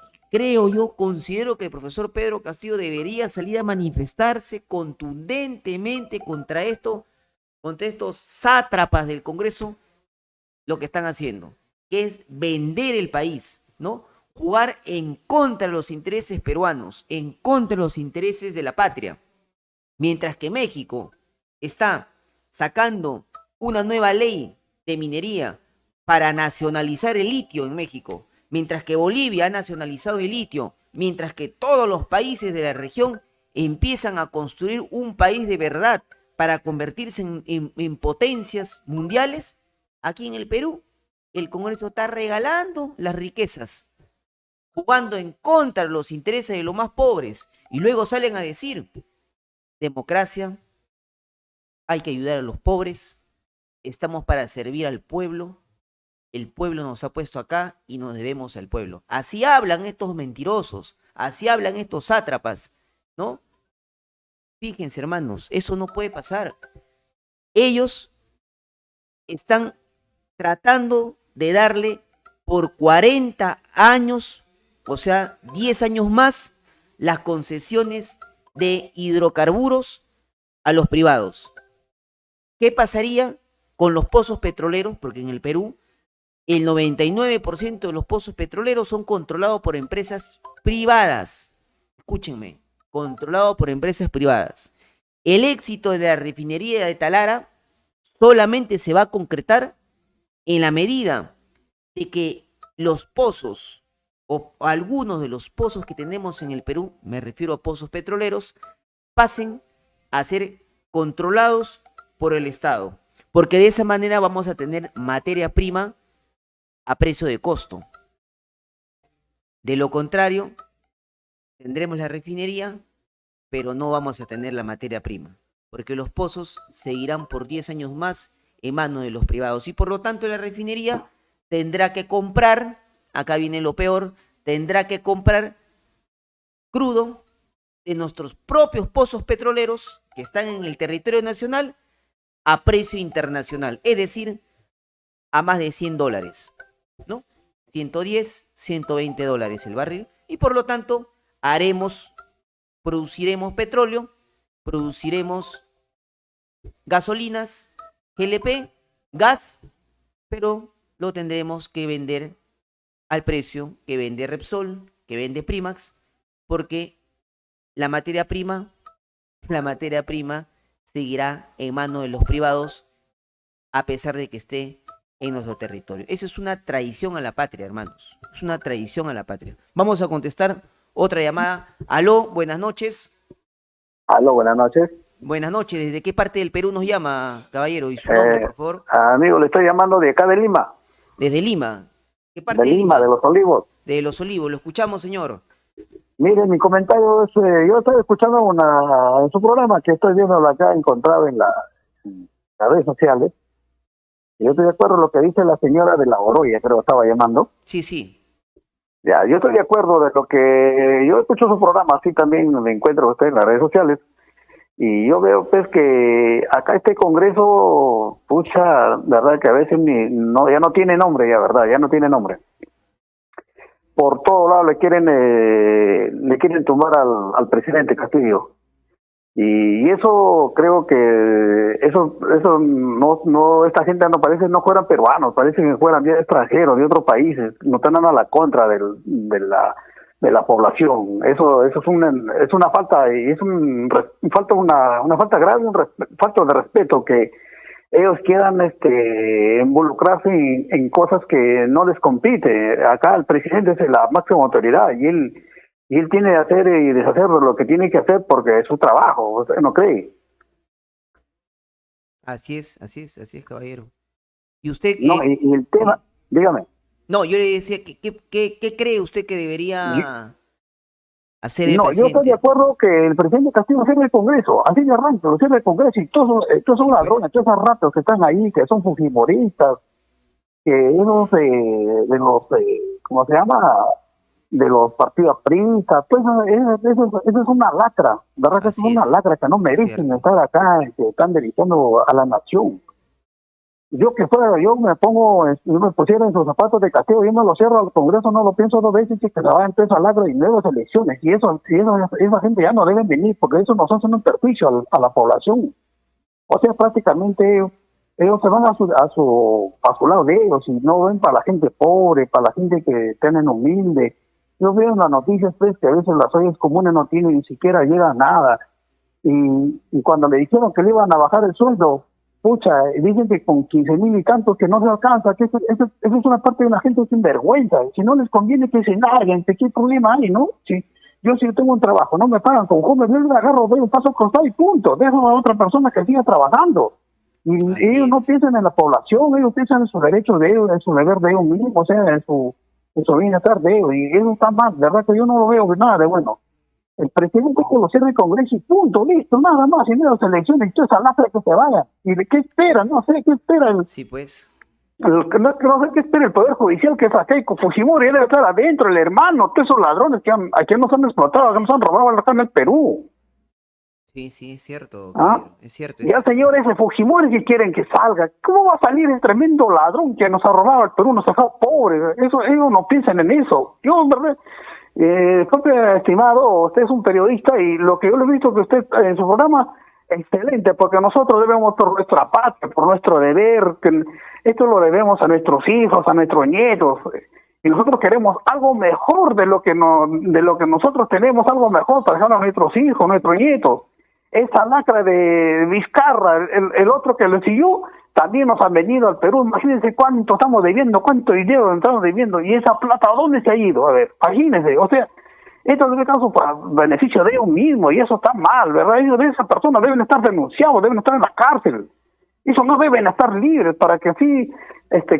considero que el profesor Pedro Castillo debería salir a manifestarse contundentemente contra estos sátrapas del Congreso, lo que están haciendo, que es vender el país, ¿no? Jugar en contra de los intereses peruanos, en contra de los intereses de la patria. Mientras que México está sacando una nueva ley de minería para nacionalizar el litio en México, mientras que Bolivia ha nacionalizado el litio, mientras que todos los países de la región empiezan a construir un país de verdad para convertirse en potencias mundiales, aquí en el Perú el Congreso está regalando las riquezas, jugando en contra de los intereses de los más pobres, y luego salen a decir, democracia, hay que ayudar a los pobres, estamos para servir al pueblo, el pueblo nos ha puesto acá y nos debemos al pueblo. Así hablan estos mentirosos, así hablan estos sátrapas, ¿no? Fíjense, hermanos, eso no puede pasar. Ellos están tratando de darle por 40 años, o sea, 10 años más, las concesiones de hidrocarburos a los privados. ¿Qué pasaría con los pozos petroleros? Porque en el Perú el 99% de los pozos petroleros son controlados por empresas privadas. Escúchenme, controlados por empresas privadas. El éxito de la refinería de Talara solamente se va a concretar en la medida de que los pozos o algunos de los pozos que tenemos en el Perú, me refiero a pozos petroleros, pasen a ser controlados por el Estado. Porque de esa manera vamos a tener materia prima a precio de costo. De lo contrario, tendremos la refinería, pero no vamos a tener la materia prima, porque los pozos seguirán por 10 años más en manos de los privados y por lo tanto la refinería tendrá que comprar, acá viene lo peor, tendrá que comprar crudo de nuestros propios pozos petroleros que están en el territorio nacional a precio internacional, es decir, a más de $100, ¿no? 110, 120 dólares el barril y por lo tanto produciremos petróleo, produciremos gasolinas, GLP, gas, pero lo tendremos que vender al precio que vende Repsol, que vende Primax, porque la materia prima seguirá en manos de los privados a pesar de que esté en nuestro territorio. Eso es una traición a la patria, hermanos. Es una traición a la patria. Vamos a contestar otra llamada. Aló, buenas noches.
Aló, buenas noches.
Buenas noches. ¿Desde qué parte del Perú nos llama, caballero? Y su nombre, por favor.
Amigo, le estoy llamando de acá de Lima.
Desde Lima. ¿Qué parte
de Lima? De Los Olivos.
De Los Olivos. Lo escuchamos, señor.
Mire, mi comentario es, yo estaba escuchando en su programa que estoy viendo acá encontrado en las redes sociales. Yo estoy de acuerdo en lo que dice la señora de la Oroya, creo que estaba llamando.
Sí, sí.
Ya, yo estoy de acuerdo de lo que... Yo escucho su programa, así también me encuentro usted en las redes sociales. Y yo veo, pues, que acá este Congreso, pucha, verdad que a veces ya no tiene nombre, ya, verdad, ya no tiene nombre. Por todos lados le quieren tumbar al presidente Castillo. Y eso creo que eso no, esta gente no parece, no fueran peruanos, parece que fueran ya extranjeros de otros países, no están dando a la contra de la población. Eso es una falta, y es una falta grave, falta de respeto, que ellos quieran involucrarse en cosas que no les compite. Acá el presidente es la máxima autoridad y él tiene que hacer y deshacer lo que tiene que hacer porque es su trabajo, ¿usted no cree?
Así es, caballero. ¿Y usted
No, y el tema,
sí.
dígame.
No, yo le decía, ¿qué cree usted que debería hacer el
No, yo estoy
presidente?
de acuerdo que el presidente Castillo cierre el Congreso, así de arranque, lo cierre el Congreso, y todos son
Sí,
ladrones, todos esos ratos que están ahí, que son fujimoristas, que esos de los, ¿cómo se llama?, de los partidos priistas, pues eso es una lacra, ¿verdad? Que es
Así
una
es.
lacra, que no merecen
Cierto.
estar acá, que están delitando a la nación. Yo yo me pusiera en sus zapatos de Castillo, yo no lo cierro al Congreso, no lo pienso dos veces, y que se va a empezar a lacra y nuevas elecciones, y esa gente ya no deben venir, porque eso nos hace un perjuicio a la población. O sea, prácticamente ellos se van a su lado de ellos, y no ven para la gente pobre, para la gente que tienen humilde. Yo veo en las noticias, pues, que a veces las ollas comunes no tienen, ni siquiera llega a nada. Y cuando le dijeron que le iban a bajar el sueldo, pucha, dicen que con 15,000 y tantos que no se alcanza, que eso es una parte de una gente sin vergüenza. Si no les conviene que se larguen, ¿qué problema hay, no? Si yo tengo un trabajo, no me pagan con jóvenes, yo me agarro, doy un paso al costado y punto, dejo a otra persona que siga trabajando. Y
Así
ellos no
es.
piensan en la población, ellos piensan en sus derechos de ellos, en su deber de ellos mismos, o sea, en su bienestar de ellos, y eso está mal, de verdad que yo no lo veo nada de bueno. El presidente que lo cierre el Congreso y punto, listo, nada más, y luego elecciones y toda esa lacra que se vaya. ¿Y de qué espera? No sé, ¿qué espera
Sí, pues.
no sé qué espera el Poder Judicial, que es Keiko Fujimori? Él debe estar adentro, el hermano, todos esos ladrones que nos han explotado, que nos han robado acá en el Perú.
Sí, es cierto,
¿Ah?
caballero. Es cierto.
Ya, señor, ese Fujimori que quieren que salga. ¿Cómo va a salir el tremendo ladrón que nos ha robado el Perú, nos ha dejado pobres? Ellos no piensan en eso. Yo, en verdad, estimado, usted es un periodista y lo que yo le he visto que usted en su programa, excelente, porque nosotros debemos por nuestra patria, por nuestro deber, que esto lo debemos a nuestros hijos, a nuestros nietos, y nosotros queremos algo mejor de lo que nosotros tenemos, algo mejor para dejar a nuestros hijos, nuestros nietos. Esa lacra de Vizcarra, el otro que le siguió, también nos han venido al Perú. Imagínense cuánto estamos debiendo, cuánto dinero estamos debiendo, y esa plata, ¿a dónde se ha ido? A ver, imagínense, o sea, esto debe estar para beneficio de ellos mismos, y eso está mal, ¿verdad? Esas personas deben estar denunciados, deben estar en la cárcel. Eso no deben estar libres para que así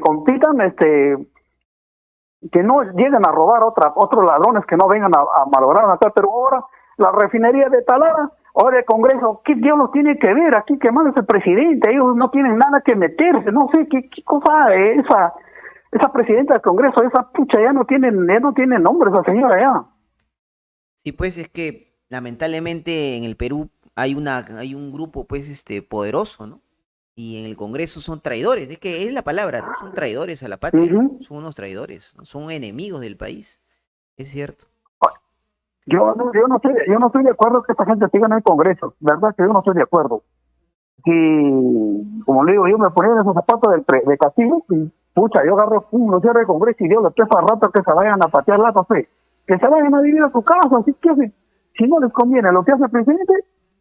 compitan, que no lleguen a robar otros ladrones, que no vengan a malograr acá. Pero ahora la refinería de Talara, ahora el Congreso, ¿qué diablos tiene que ver aquí que manda el presidente? Ellos no tienen nada que meterse, no sé qué cosa esa presidenta del Congreso, esa pucha ya no tiene nombre esa señora ya.
Sí, pues es que lamentablemente en el Perú hay un grupo pues poderoso, ¿no? Y en el Congreso son traidores, es que es la palabra, ¿no? Son traidores a la patria, son unos traidores, ¿no? Son enemigos del país, es cierto.
Yo no estoy de acuerdo que esta gente siga en el Congreso, verdad que yo no estoy de acuerdo. Y como le digo, yo me ponía en esos zapatos de Castillo y pucha, yo agarro lo cierre el Congreso y Dios les pesa rato que se vayan a patear la fe, que se vayan a vivir a su casa, así que si no les conviene lo que hace el presidente,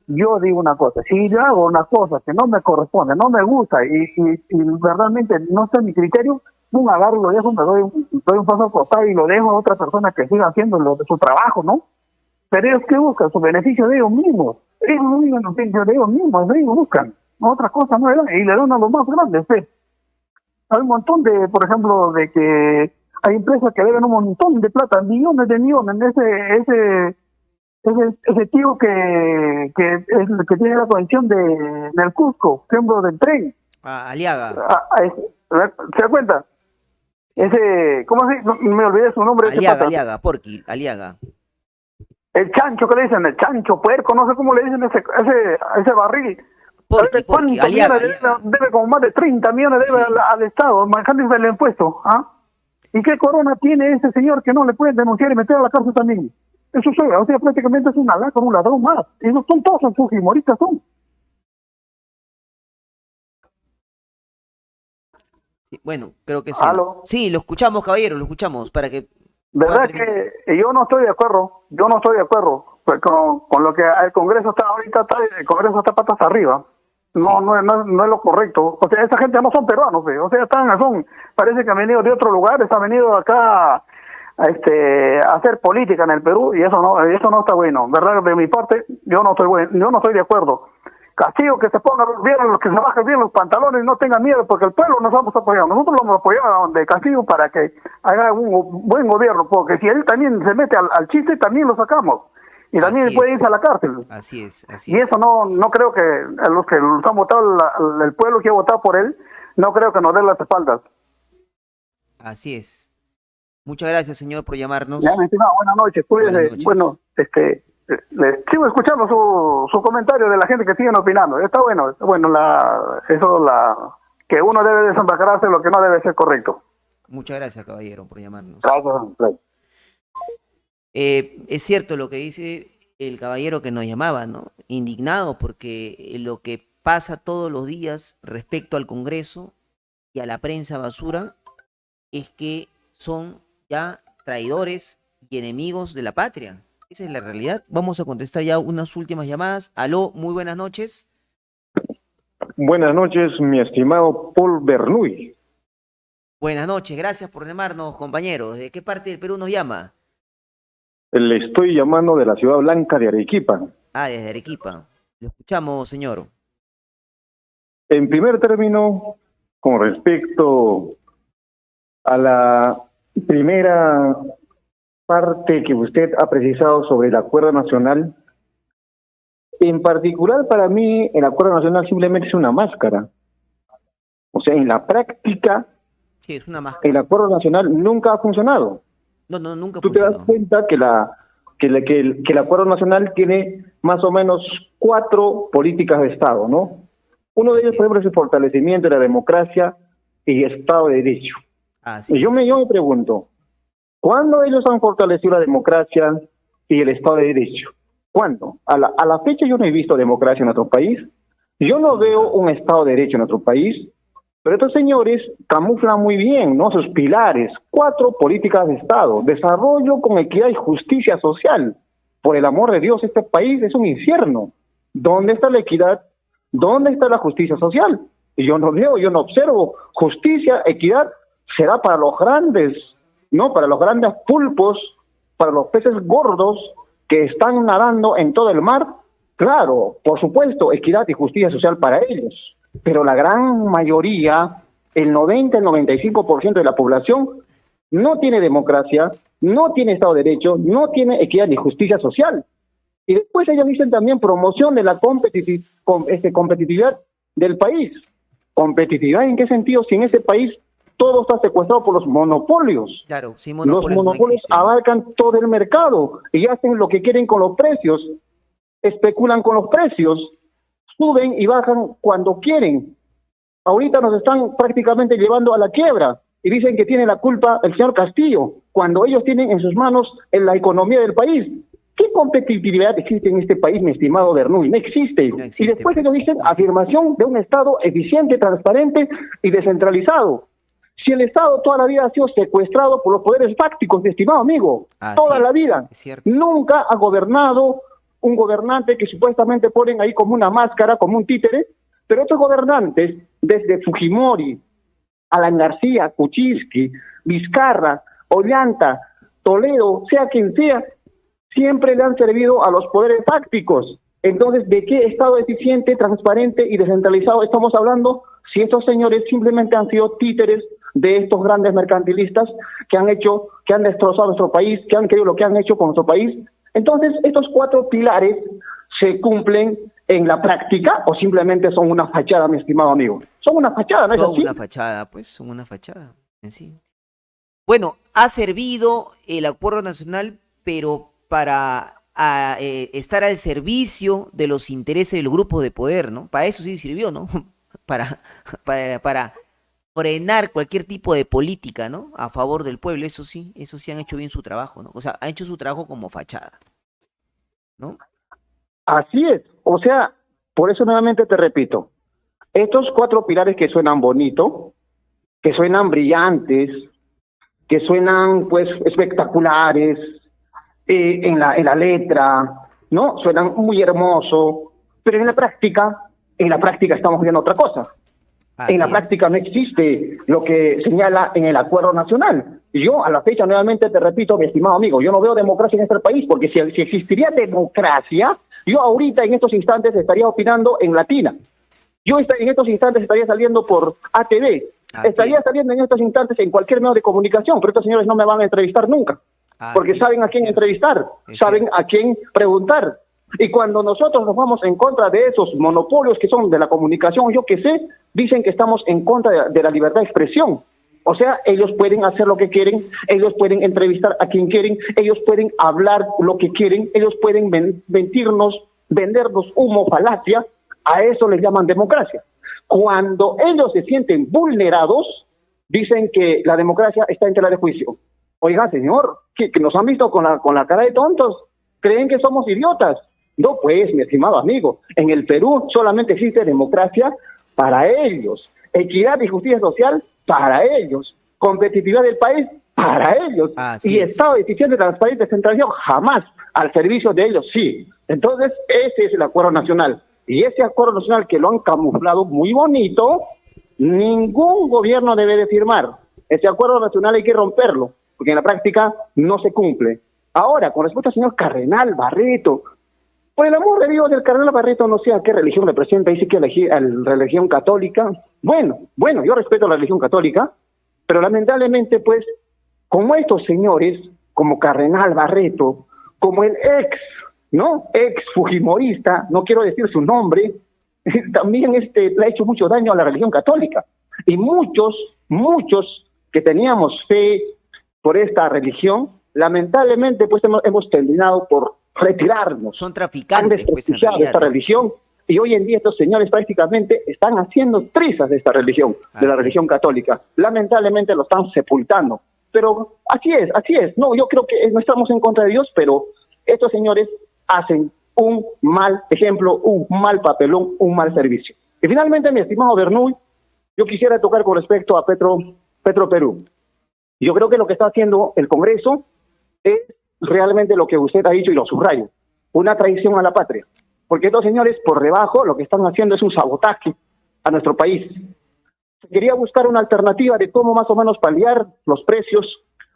yo digo una cosa, si yo hago una cosa que no me corresponde, no me gusta y realmente no está en mi criterio, no agarro, lo dejo, me doy un paso al costado y lo dejo a otra persona que siga haciendo lo de su trabajo, ¿no? Pero ellos que buscan su beneficio de ellos mismos, ellos no buscan el beneficio de ellos mismos, ellos buscan otra cosa, no le dan, y le dan a los más grandes. Hay un montón de, por ejemplo, de que hay empresas que deben un montón de plata, millones de millones, ese tío que tiene la conexión del Cusco, ejemplo del tren,
Aliaga.
¿Se da cuenta? Ese, ¿cómo se? No, me olvidé su nombre.
Aliaga, Porqui, Aliaga.
El chancho que le dicen, el chancho puerco, no sé cómo le dicen ese barril.
Porqui, Aliaga.
Debe como más de 30 millones debe al Estado, manejando el impuesto. ¿Ah? ¿Y qué corona tiene ese señor que no le pueden denunciar y meter a la cárcel también? Eso o sea, prácticamente es una lacra, un ladrón más. Y no son todos, son fujimoristas, son.
Sí, bueno, creo que sí.
¿Aló?
Sí, lo escuchamos, caballero, lo escuchamos, para que...
¿Verdad que yo no estoy de acuerdo? Yo no estoy de acuerdo pues, con lo que el Congreso está ahorita, el Congreso está patas arriba. No,
Sí.
no es lo correcto. O sea, esa gente no son peruanos, o sea, parece que han venido de otro lugar, han venido acá a hacer política en el Perú y eso no está bueno. ¿Verdad? De mi parte, yo no estoy de acuerdo. Castillo que se ponga bien, que se bajen bien los pantalones y no tengan miedo, porque el pueblo nos vamos a apoyar. Nosotros lo hemos apoyado de Castillo para que haga un buen gobierno, porque si él también se mete al chiste, también lo sacamos. Y también puede irse a la cárcel.
Así es.
Y eso no creo que los que nos han votado, el pueblo que ha votado por él, no creo que nos den las espaldas.
Así es. Muchas gracias, señor, por llamarnos.
Ya, mi estimado, buenas noches. Cuídese.
Buenas noches.
Bueno, le sigo escuchando su comentario de la gente que siguen opinando. Está bueno, que uno debe desembarcarse lo que no debe ser correcto.
Muchas gracias, caballero, por llamarnos.
Gracias.
Es cierto lo que dice el caballero que nos llamaba, ¿no? Indignado porque lo que pasa todos los días respecto al Congreso y a la prensa basura es que son ya traidores y enemigos de la patria. Esa es la realidad. Vamos a contestar ya unas últimas llamadas. Aló, muy buenas noches.
Buenas noches, mi estimado Paul Bernuy.
Buenas noches, gracias por llamarnos, compañeros. ¿De qué parte del Perú nos llama?
Le estoy llamando de la ciudad blanca de Arequipa.
Ah, desde Arequipa. Lo escuchamos, señor.
En primer término, con respecto a la primera parte que usted ha precisado sobre el acuerdo nacional, en particular para mí el acuerdo nacional simplemente es una máscara. O sea, en la práctica,
Sí, es una máscara.
el acuerdo nacional nunca ha funcionado.
No, nunca
Tú te das
funcionó.
cuenta que el acuerdo nacional tiene más o menos 4 políticas de Estado, ¿no? Uno de ellos, por ejemplo, es el fortalecimiento de la democracia y Estado de Derecho.
Así
Y yo me pregunto, ¿cuándo ellos han fortalecido la democracia y el Estado de Derecho? ¿Cuándo? A la fecha yo no he visto democracia en nuestro país, yo no veo un Estado de Derecho en nuestro país, pero estos señores camuflan muy bien, ¿no? Sus pilares, 4 políticas de Estado, desarrollo con equidad y justicia social. Por el amor de Dios, este país es un infierno. ¿Dónde está la equidad? ¿Dónde está la justicia social? Y yo no veo, yo no observo. Justicia, equidad, será para los grandes, ¿no? Para los grandes pulpos, para los peces gordos que están nadando en todo el mar. Claro, por supuesto, equidad y justicia social para ellos. Pero la gran mayoría, el 90, el 95% de la población, no tiene democracia, no tiene Estado de Derecho, no tiene equidad ni justicia social. Y después ellos dicen también promoción de la competitividad del país. ¿Competitividad en qué sentido? Si en este país todo está secuestrado por los monopolios.
Claro, sin
Los
monopolios no
monopolios
existen.
abarcan todo el mercado y hacen lo que quieren con los precios, especulan con los precios, suben y bajan cuando quieren. Ahorita nos están prácticamente llevando a la quiebra y dicen que tiene la culpa el señor Castillo, cuando ellos tienen en sus manos en la economía del país. ¿Qué competitividad existe en este país, mi estimado Bernuy? No existe.
No existe,
Y después
pues.
ellos dicen afirmación de un Estado eficiente, transparente y descentralizado. Si el Estado toda la vida ha sido secuestrado por los poderes fácticos, mi estimado amigo,
Así
toda
es,
la vida,
es cierto.
nunca ha gobernado un gobernante que supuestamente ponen ahí como una máscara, como un títere, pero otros gobernantes, desde Fujimori, Alan García, Kuczynski, Vizcarra, Ollanta, Toledo, sea quien sea, siempre le han servido a los poderes fácticos. Entonces, ¿de qué Estado eficiente, transparente y descentralizado estamos hablando si estos señores simplemente han sido títeres de estos grandes mercantilistas que han destrozado nuestro país, que han querido lo que han hecho con nuestro país? Entonces, estos 4 pilares se cumplen en la práctica o simplemente son una fachada, mi estimado amigo. son una fachada, ¿no es
Son
así?
una fachada, pues, son una fachada en sí. Bueno, ha servido el acuerdo nacional, pero para estar al servicio de los intereses del grupo de poder, ¿no? Para eso sí sirvió, ¿no? Para, para frenar cualquier tipo de política, ¿no? A favor del pueblo, eso sí han hecho bien su trabajo, ¿no? O sea, han hecho su trabajo como fachada, ¿no?
Así es, o sea, por eso nuevamente te repito, estos 4 pilares que suenan bonito, que suenan brillantes, que suenan pues espectaculares en la letra, ¿no? Suenan muy hermoso, pero en la práctica estamos viendo otra cosa.
Así
En la
es.
práctica no existe lo que señala en el acuerdo nacional. Yo a la fecha nuevamente te repito, mi estimado amigo, yo no veo democracia en este país, porque si existiría democracia, yo ahorita en estos instantes estaría opinando en Latina. Yo en estos instantes estaría saliendo por ATV,
Así
estaría
es.
saliendo en estos instantes en cualquier medio de comunicación, pero estos señores no me van a entrevistar nunca, porque
Así
saben
es,
a quién
cierto.
entrevistar,
Es
saben
cierto.
a quién preguntar. Y cuando nosotros nos vamos en contra de esos monopolios que son de la comunicación, yo qué sé, dicen que estamos en contra de la libertad de expresión. O sea, ellos pueden hacer lo que quieren, ellos pueden entrevistar a quien quieren, ellos pueden hablar lo que quieren, ellos pueden mentirnos, vendernos humo, falacia. A eso les llaman democracia. Cuando ellos se sienten vulnerados, dicen que la democracia está en tela de juicio. Oiga, señor, que nos han visto con la cara de tontos, creen que somos idiotas. No, pues, mi estimado amigo, en el Perú solamente existe democracia para ellos, equidad y justicia social para ellos, competitividad del país para ellos,
Así
y
es.
Estado eficiente, transparente, descentralización jamás, al servicio de ellos sí. Entonces, ese es el acuerdo nacional. Y ese acuerdo nacional que lo han camuflado muy bonito, ningún gobierno debe de firmar. Ese acuerdo nacional hay que romperlo, porque en la práctica no se cumple. Ahora, con respecto al señor Cardenal Barreto, por el amor de Dios, del Cardenal Barreto no sé a qué religión representa, dice que a la religión católica. Bueno, yo respeto la religión católica, pero lamentablemente, pues, como estos señores, como Cardenal Barreto, como el ex fujimorista, no quiero decir su nombre, también le ha hecho mucho daño a la religión católica. Y muchos que teníamos fe por esta religión, lamentablemente, pues hemos terminado por retirarnos.
Son
Han
traficantes, pues, en
desprestigiado
realidad,
esta
¿no?
religión, y hoy en día estos señores prácticamente están haciendo trizas de esta religión, de la
Así
religión
es.
católica. Lamentablemente lo están sepultando. Pero así es. No, yo creo que no estamos en contra de Dios, pero estos señores hacen un mal ejemplo, un mal papelón, un mal servicio. Y finalmente, mi estimado Bernuy, yo quisiera tocar con respecto a Petro Perú. Yo creo que lo que está haciendo el Congreso es realmente lo que usted ha dicho, y lo subrayo, una traición a la patria. Porque estos señores por debajo lo que están haciendo es un sabotaje a nuestro país. Se quería buscar una alternativa de cómo más o menos paliar los precios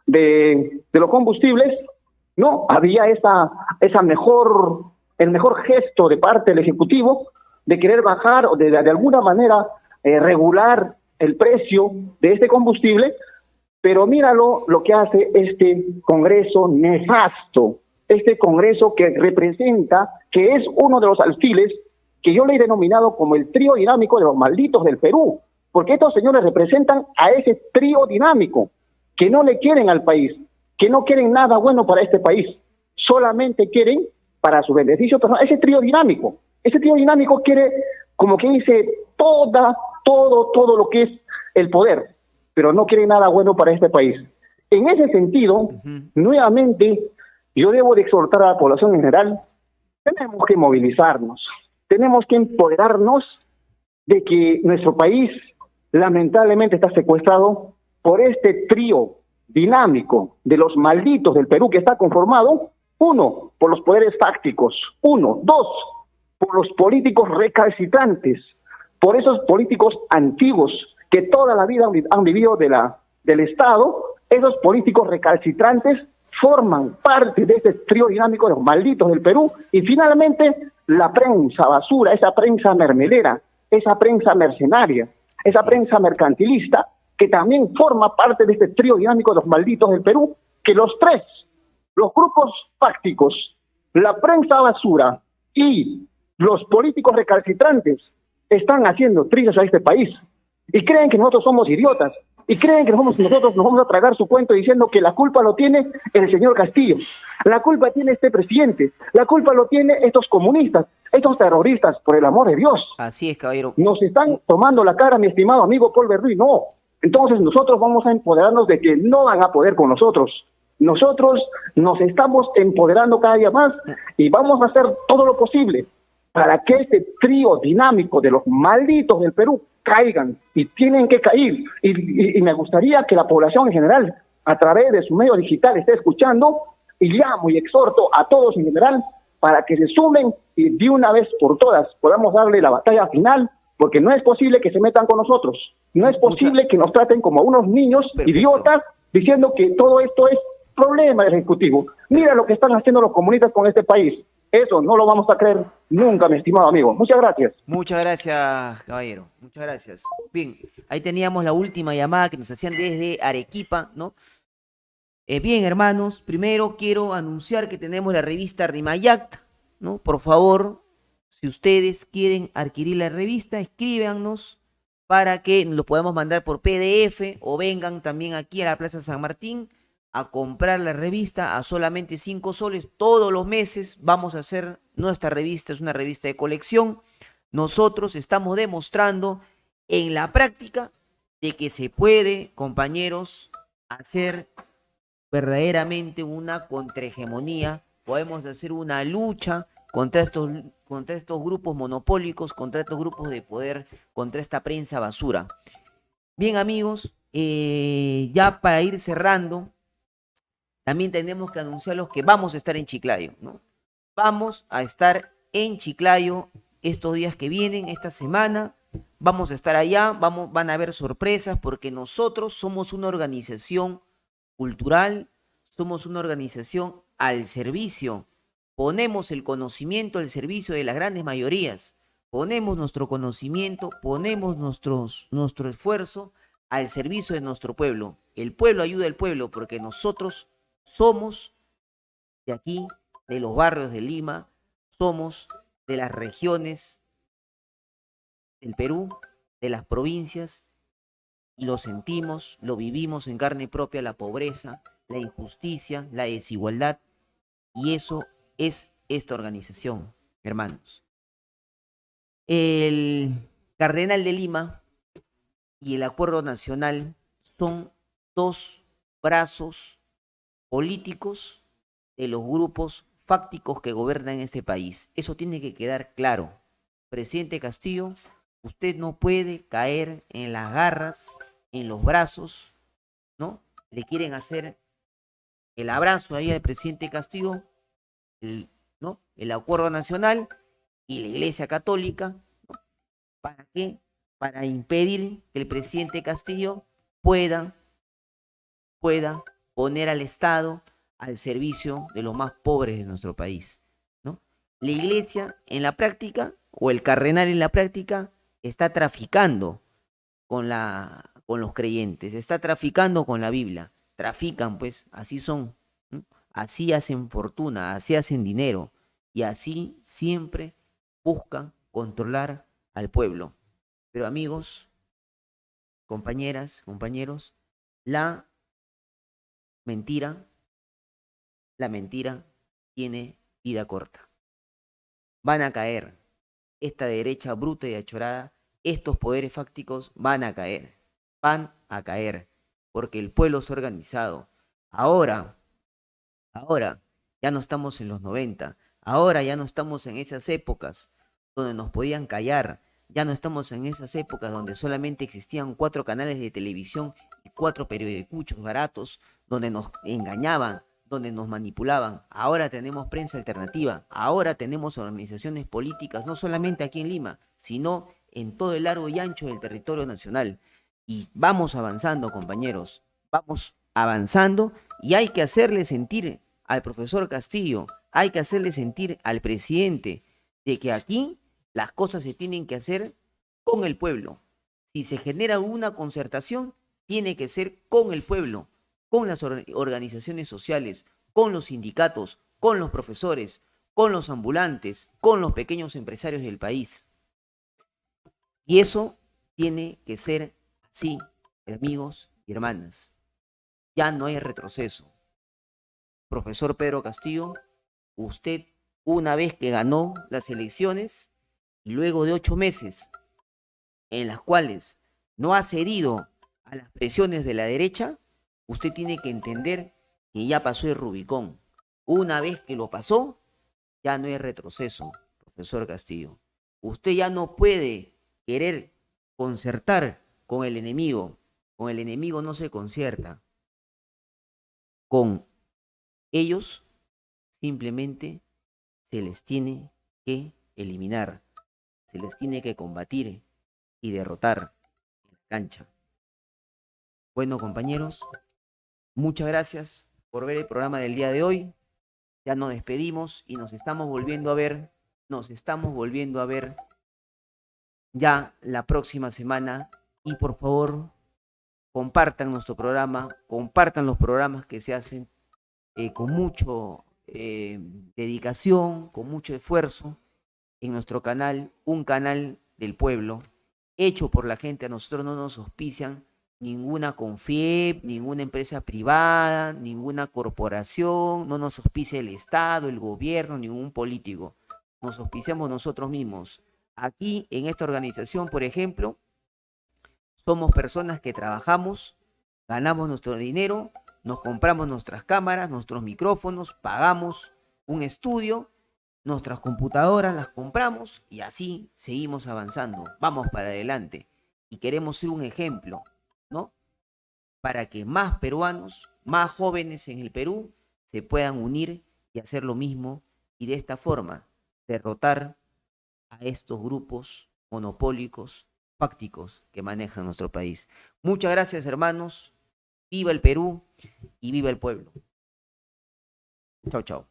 de los combustibles. No, había el mejor gesto de parte del Ejecutivo de querer bajar o de alguna manera regular el precio de este combustible. Pero míralo lo que hace este Congreso nefasto, este Congreso que representa, que es uno de los alfiles que yo le he denominado como el trío dinámico de los malditos del Perú, porque estos señores representan a ese trío dinámico, que no le quieren al país, que no quieren nada bueno para este país, solamente quieren para su beneficio personal. Ese trío dinámico quiere, como que dice, todo lo que es el poder, pero no quiere nada bueno para este país. En ese sentido, nuevamente, yo debo de exhortar a la población en general, tenemos que movilizarnos, tenemos que empoderarnos de que nuestro país lamentablemente está secuestrado por este trío dinámico de los malditos del Perú, que está conformado, 1, por los poderes fácticos, 2, por los políticos recalcitrantes, por esos políticos antiguos que toda la vida han vivido del Estado. Esos políticos recalcitrantes forman parte de este trío dinámico de los malditos del Perú. Y finalmente, la prensa basura, esa prensa mermelera, esa prensa mercenaria, esa prensa mercantilista, que también forma parte de este trío dinámico de los malditos del Perú, que los tres, los grupos fácticos, la prensa basura y los políticos recalcitrantes, están haciendo trizas a este país. y creen que nosotros somos idiotas, y creen que nosotros nos vamos a tragar su cuento diciendo que la culpa lo tiene el señor Castillo, la culpa tiene este presidente, la culpa lo tiene estos comunistas, estos terroristas, por el amor de Dios.
Así es, caballero.
Nos están tomando la cara, mi estimado amigo Paul Verduy, no. Entonces nosotros vamos a empoderarnos de que no van a poder con nosotros. Nosotros nos estamos empoderando cada día más y vamos a hacer todo lo posible para que este trío dinámico de los malditos del Perú caigan, y tienen que caer. Y me gustaría que la población en general, a través de su medio digital, esté escuchando, y llamo y exhorto a todos en general para que se sumen y de una vez por todas podamos darle la batalla final, porque no es posible que se metan con nosotros, no es posible que nos traten como unos niños idiotas, diciendo que todo esto es problema del Ejecutivo. Mira lo que están haciendo los comunistas con este país. Eso no lo vamos a creer nunca, mi estimado amigo. Muchas gracias.
Muchas gracias, caballero. Muchas gracias. Bien, ahí teníamos la última llamada que nos hacían desde Arequipa, ¿no? Bien, hermanos, primero quiero anunciar que tenemos la revista Rimayact, ¿no? Por favor, si ustedes quieren adquirir la revista, escríbanos para que lo podamos mandar por PDF o vengan también aquí a la Plaza San Martín a comprar la revista a solamente 5 soles. Todos los meses vamos a hacer nuestra revista, es una revista de colección. Nosotros estamos demostrando en la práctica de que se puede, compañeros, hacer verdaderamente una contrahegemonía. Podemos hacer una lucha contra estos grupos monopólicos, contra estos grupos de poder, contra esta prensa basura. Bien, amigos, ya para ir cerrando, también tenemos que anunciarlos que vamos a estar en Chiclayo, ¿no? Vamos a estar en Chiclayo estos días que vienen, esta semana. Vamos a estar allá, van a haber sorpresas, porque nosotros somos una organización cultural, somos una organización al servicio. Ponemos el conocimiento al servicio de las grandes mayorías. Ponemos nuestro conocimiento, ponemos nuestro esfuerzo al servicio de nuestro pueblo. El pueblo ayuda al pueblo, porque nosotros somos de aquí, de los barrios de Lima, somos de las regiones del Perú, de las provincias, y lo sentimos, lo vivimos en carne propia, la pobreza, la injusticia, la desigualdad, y eso es esta organización, hermanos. El Cardenal de Lima y el Acuerdo Nacional son dos brazos políticos de los grupos fácticos que gobiernan este país. Eso tiene que quedar claro. Presidente Castillo, usted no puede caer en las garras, en los brazos, ¿no? Le quieren hacer el abrazo ahí al presidente Castillo, ¿no? El Acuerdo Nacional y la Iglesia Católica, ¿no? ¿Para qué? Para impedir que el presidente Castillo pueda poner al Estado al servicio de los más pobres de nuestro país, ¿no? La Iglesia en la práctica, o el cardenal en la práctica, está traficando con los creyentes, está traficando con la Biblia. Trafican, pues, así son, ¿no? Así hacen fortuna, así hacen dinero, y así siempre buscan controlar al pueblo. Pero, amigos, compañeras, compañeros, la mentira tiene vida corta. Van a caer. Esta derecha bruta y achorada, estos poderes fácticos van a caer, porque el pueblo se ha organizado. Ahora, ya no estamos en los 90, ahora ya no estamos en esas épocas donde nos podían callar, ya no estamos en esas épocas donde solamente existían 4 canales de televisión y 4 periodicuchos baratos, donde nos engañaban, donde nos manipulaban. Ahora tenemos prensa alternativa, ahora tenemos organizaciones políticas, no solamente aquí en Lima, sino en todo el largo y ancho del territorio nacional. Y vamos avanzando, compañeros, vamos avanzando, y hay que hacerle sentir al profesor Castillo, hay que hacerle sentir al presidente de que aquí las cosas se tienen que hacer con el pueblo. Si se genera una concertación, tiene que ser con el pueblo, con las organizaciones sociales, con los sindicatos, con los profesores, con los ambulantes, con los pequeños empresarios del país. Y eso tiene que ser Sí, amigos y hermanas, ya no hay retroceso. Profesor Pedro Castillo, usted, una vez que ganó las elecciones y luego de 8 meses en las cuales no ha cedido a las presiones de la derecha, usted tiene que entender que ya pasó el Rubicón. Una vez que lo pasó, ya no hay retroceso, profesor Castillo. Usted ya no puede querer concertar con el enemigo. Con el enemigo no se concierta. Con ellos simplemente se les tiene que eliminar, se les tiene que combatir y derrotar en la cancha. Bueno, compañeros, muchas gracias por ver el programa del día de hoy. Ya nos despedimos y nos estamos volviendo a ver. Nos estamos volviendo a ver ya la próxima semana. Y por favor, compartan nuestro programa, compartan los programas que se hacen con mucho dedicación, con mucho esfuerzo en nuestro canal, un canal del pueblo, hecho por la gente. A nosotros no nos auspician ninguna Confiep, ninguna empresa privada, ninguna corporación, no nos auspicia el Estado, el gobierno, ningún político. Nos auspiciamos nosotros mismos. Aquí, en esta organización, por ejemplo, somos personas que trabajamos, ganamos nuestro dinero, nos compramos nuestras cámaras, nuestros micrófonos, pagamos un estudio, nuestras computadoras las compramos y así seguimos avanzando. Vamos para adelante y queremos ser un ejemplo, ¿no? Para que más peruanos, más jóvenes en el Perú se puedan unir y hacer lo mismo y de esta forma derrotar a estos grupos monopólicos, fácticos que manejan nuestro país. Muchas gracias, hermanos. Viva el Perú y viva el pueblo. Chao, chao.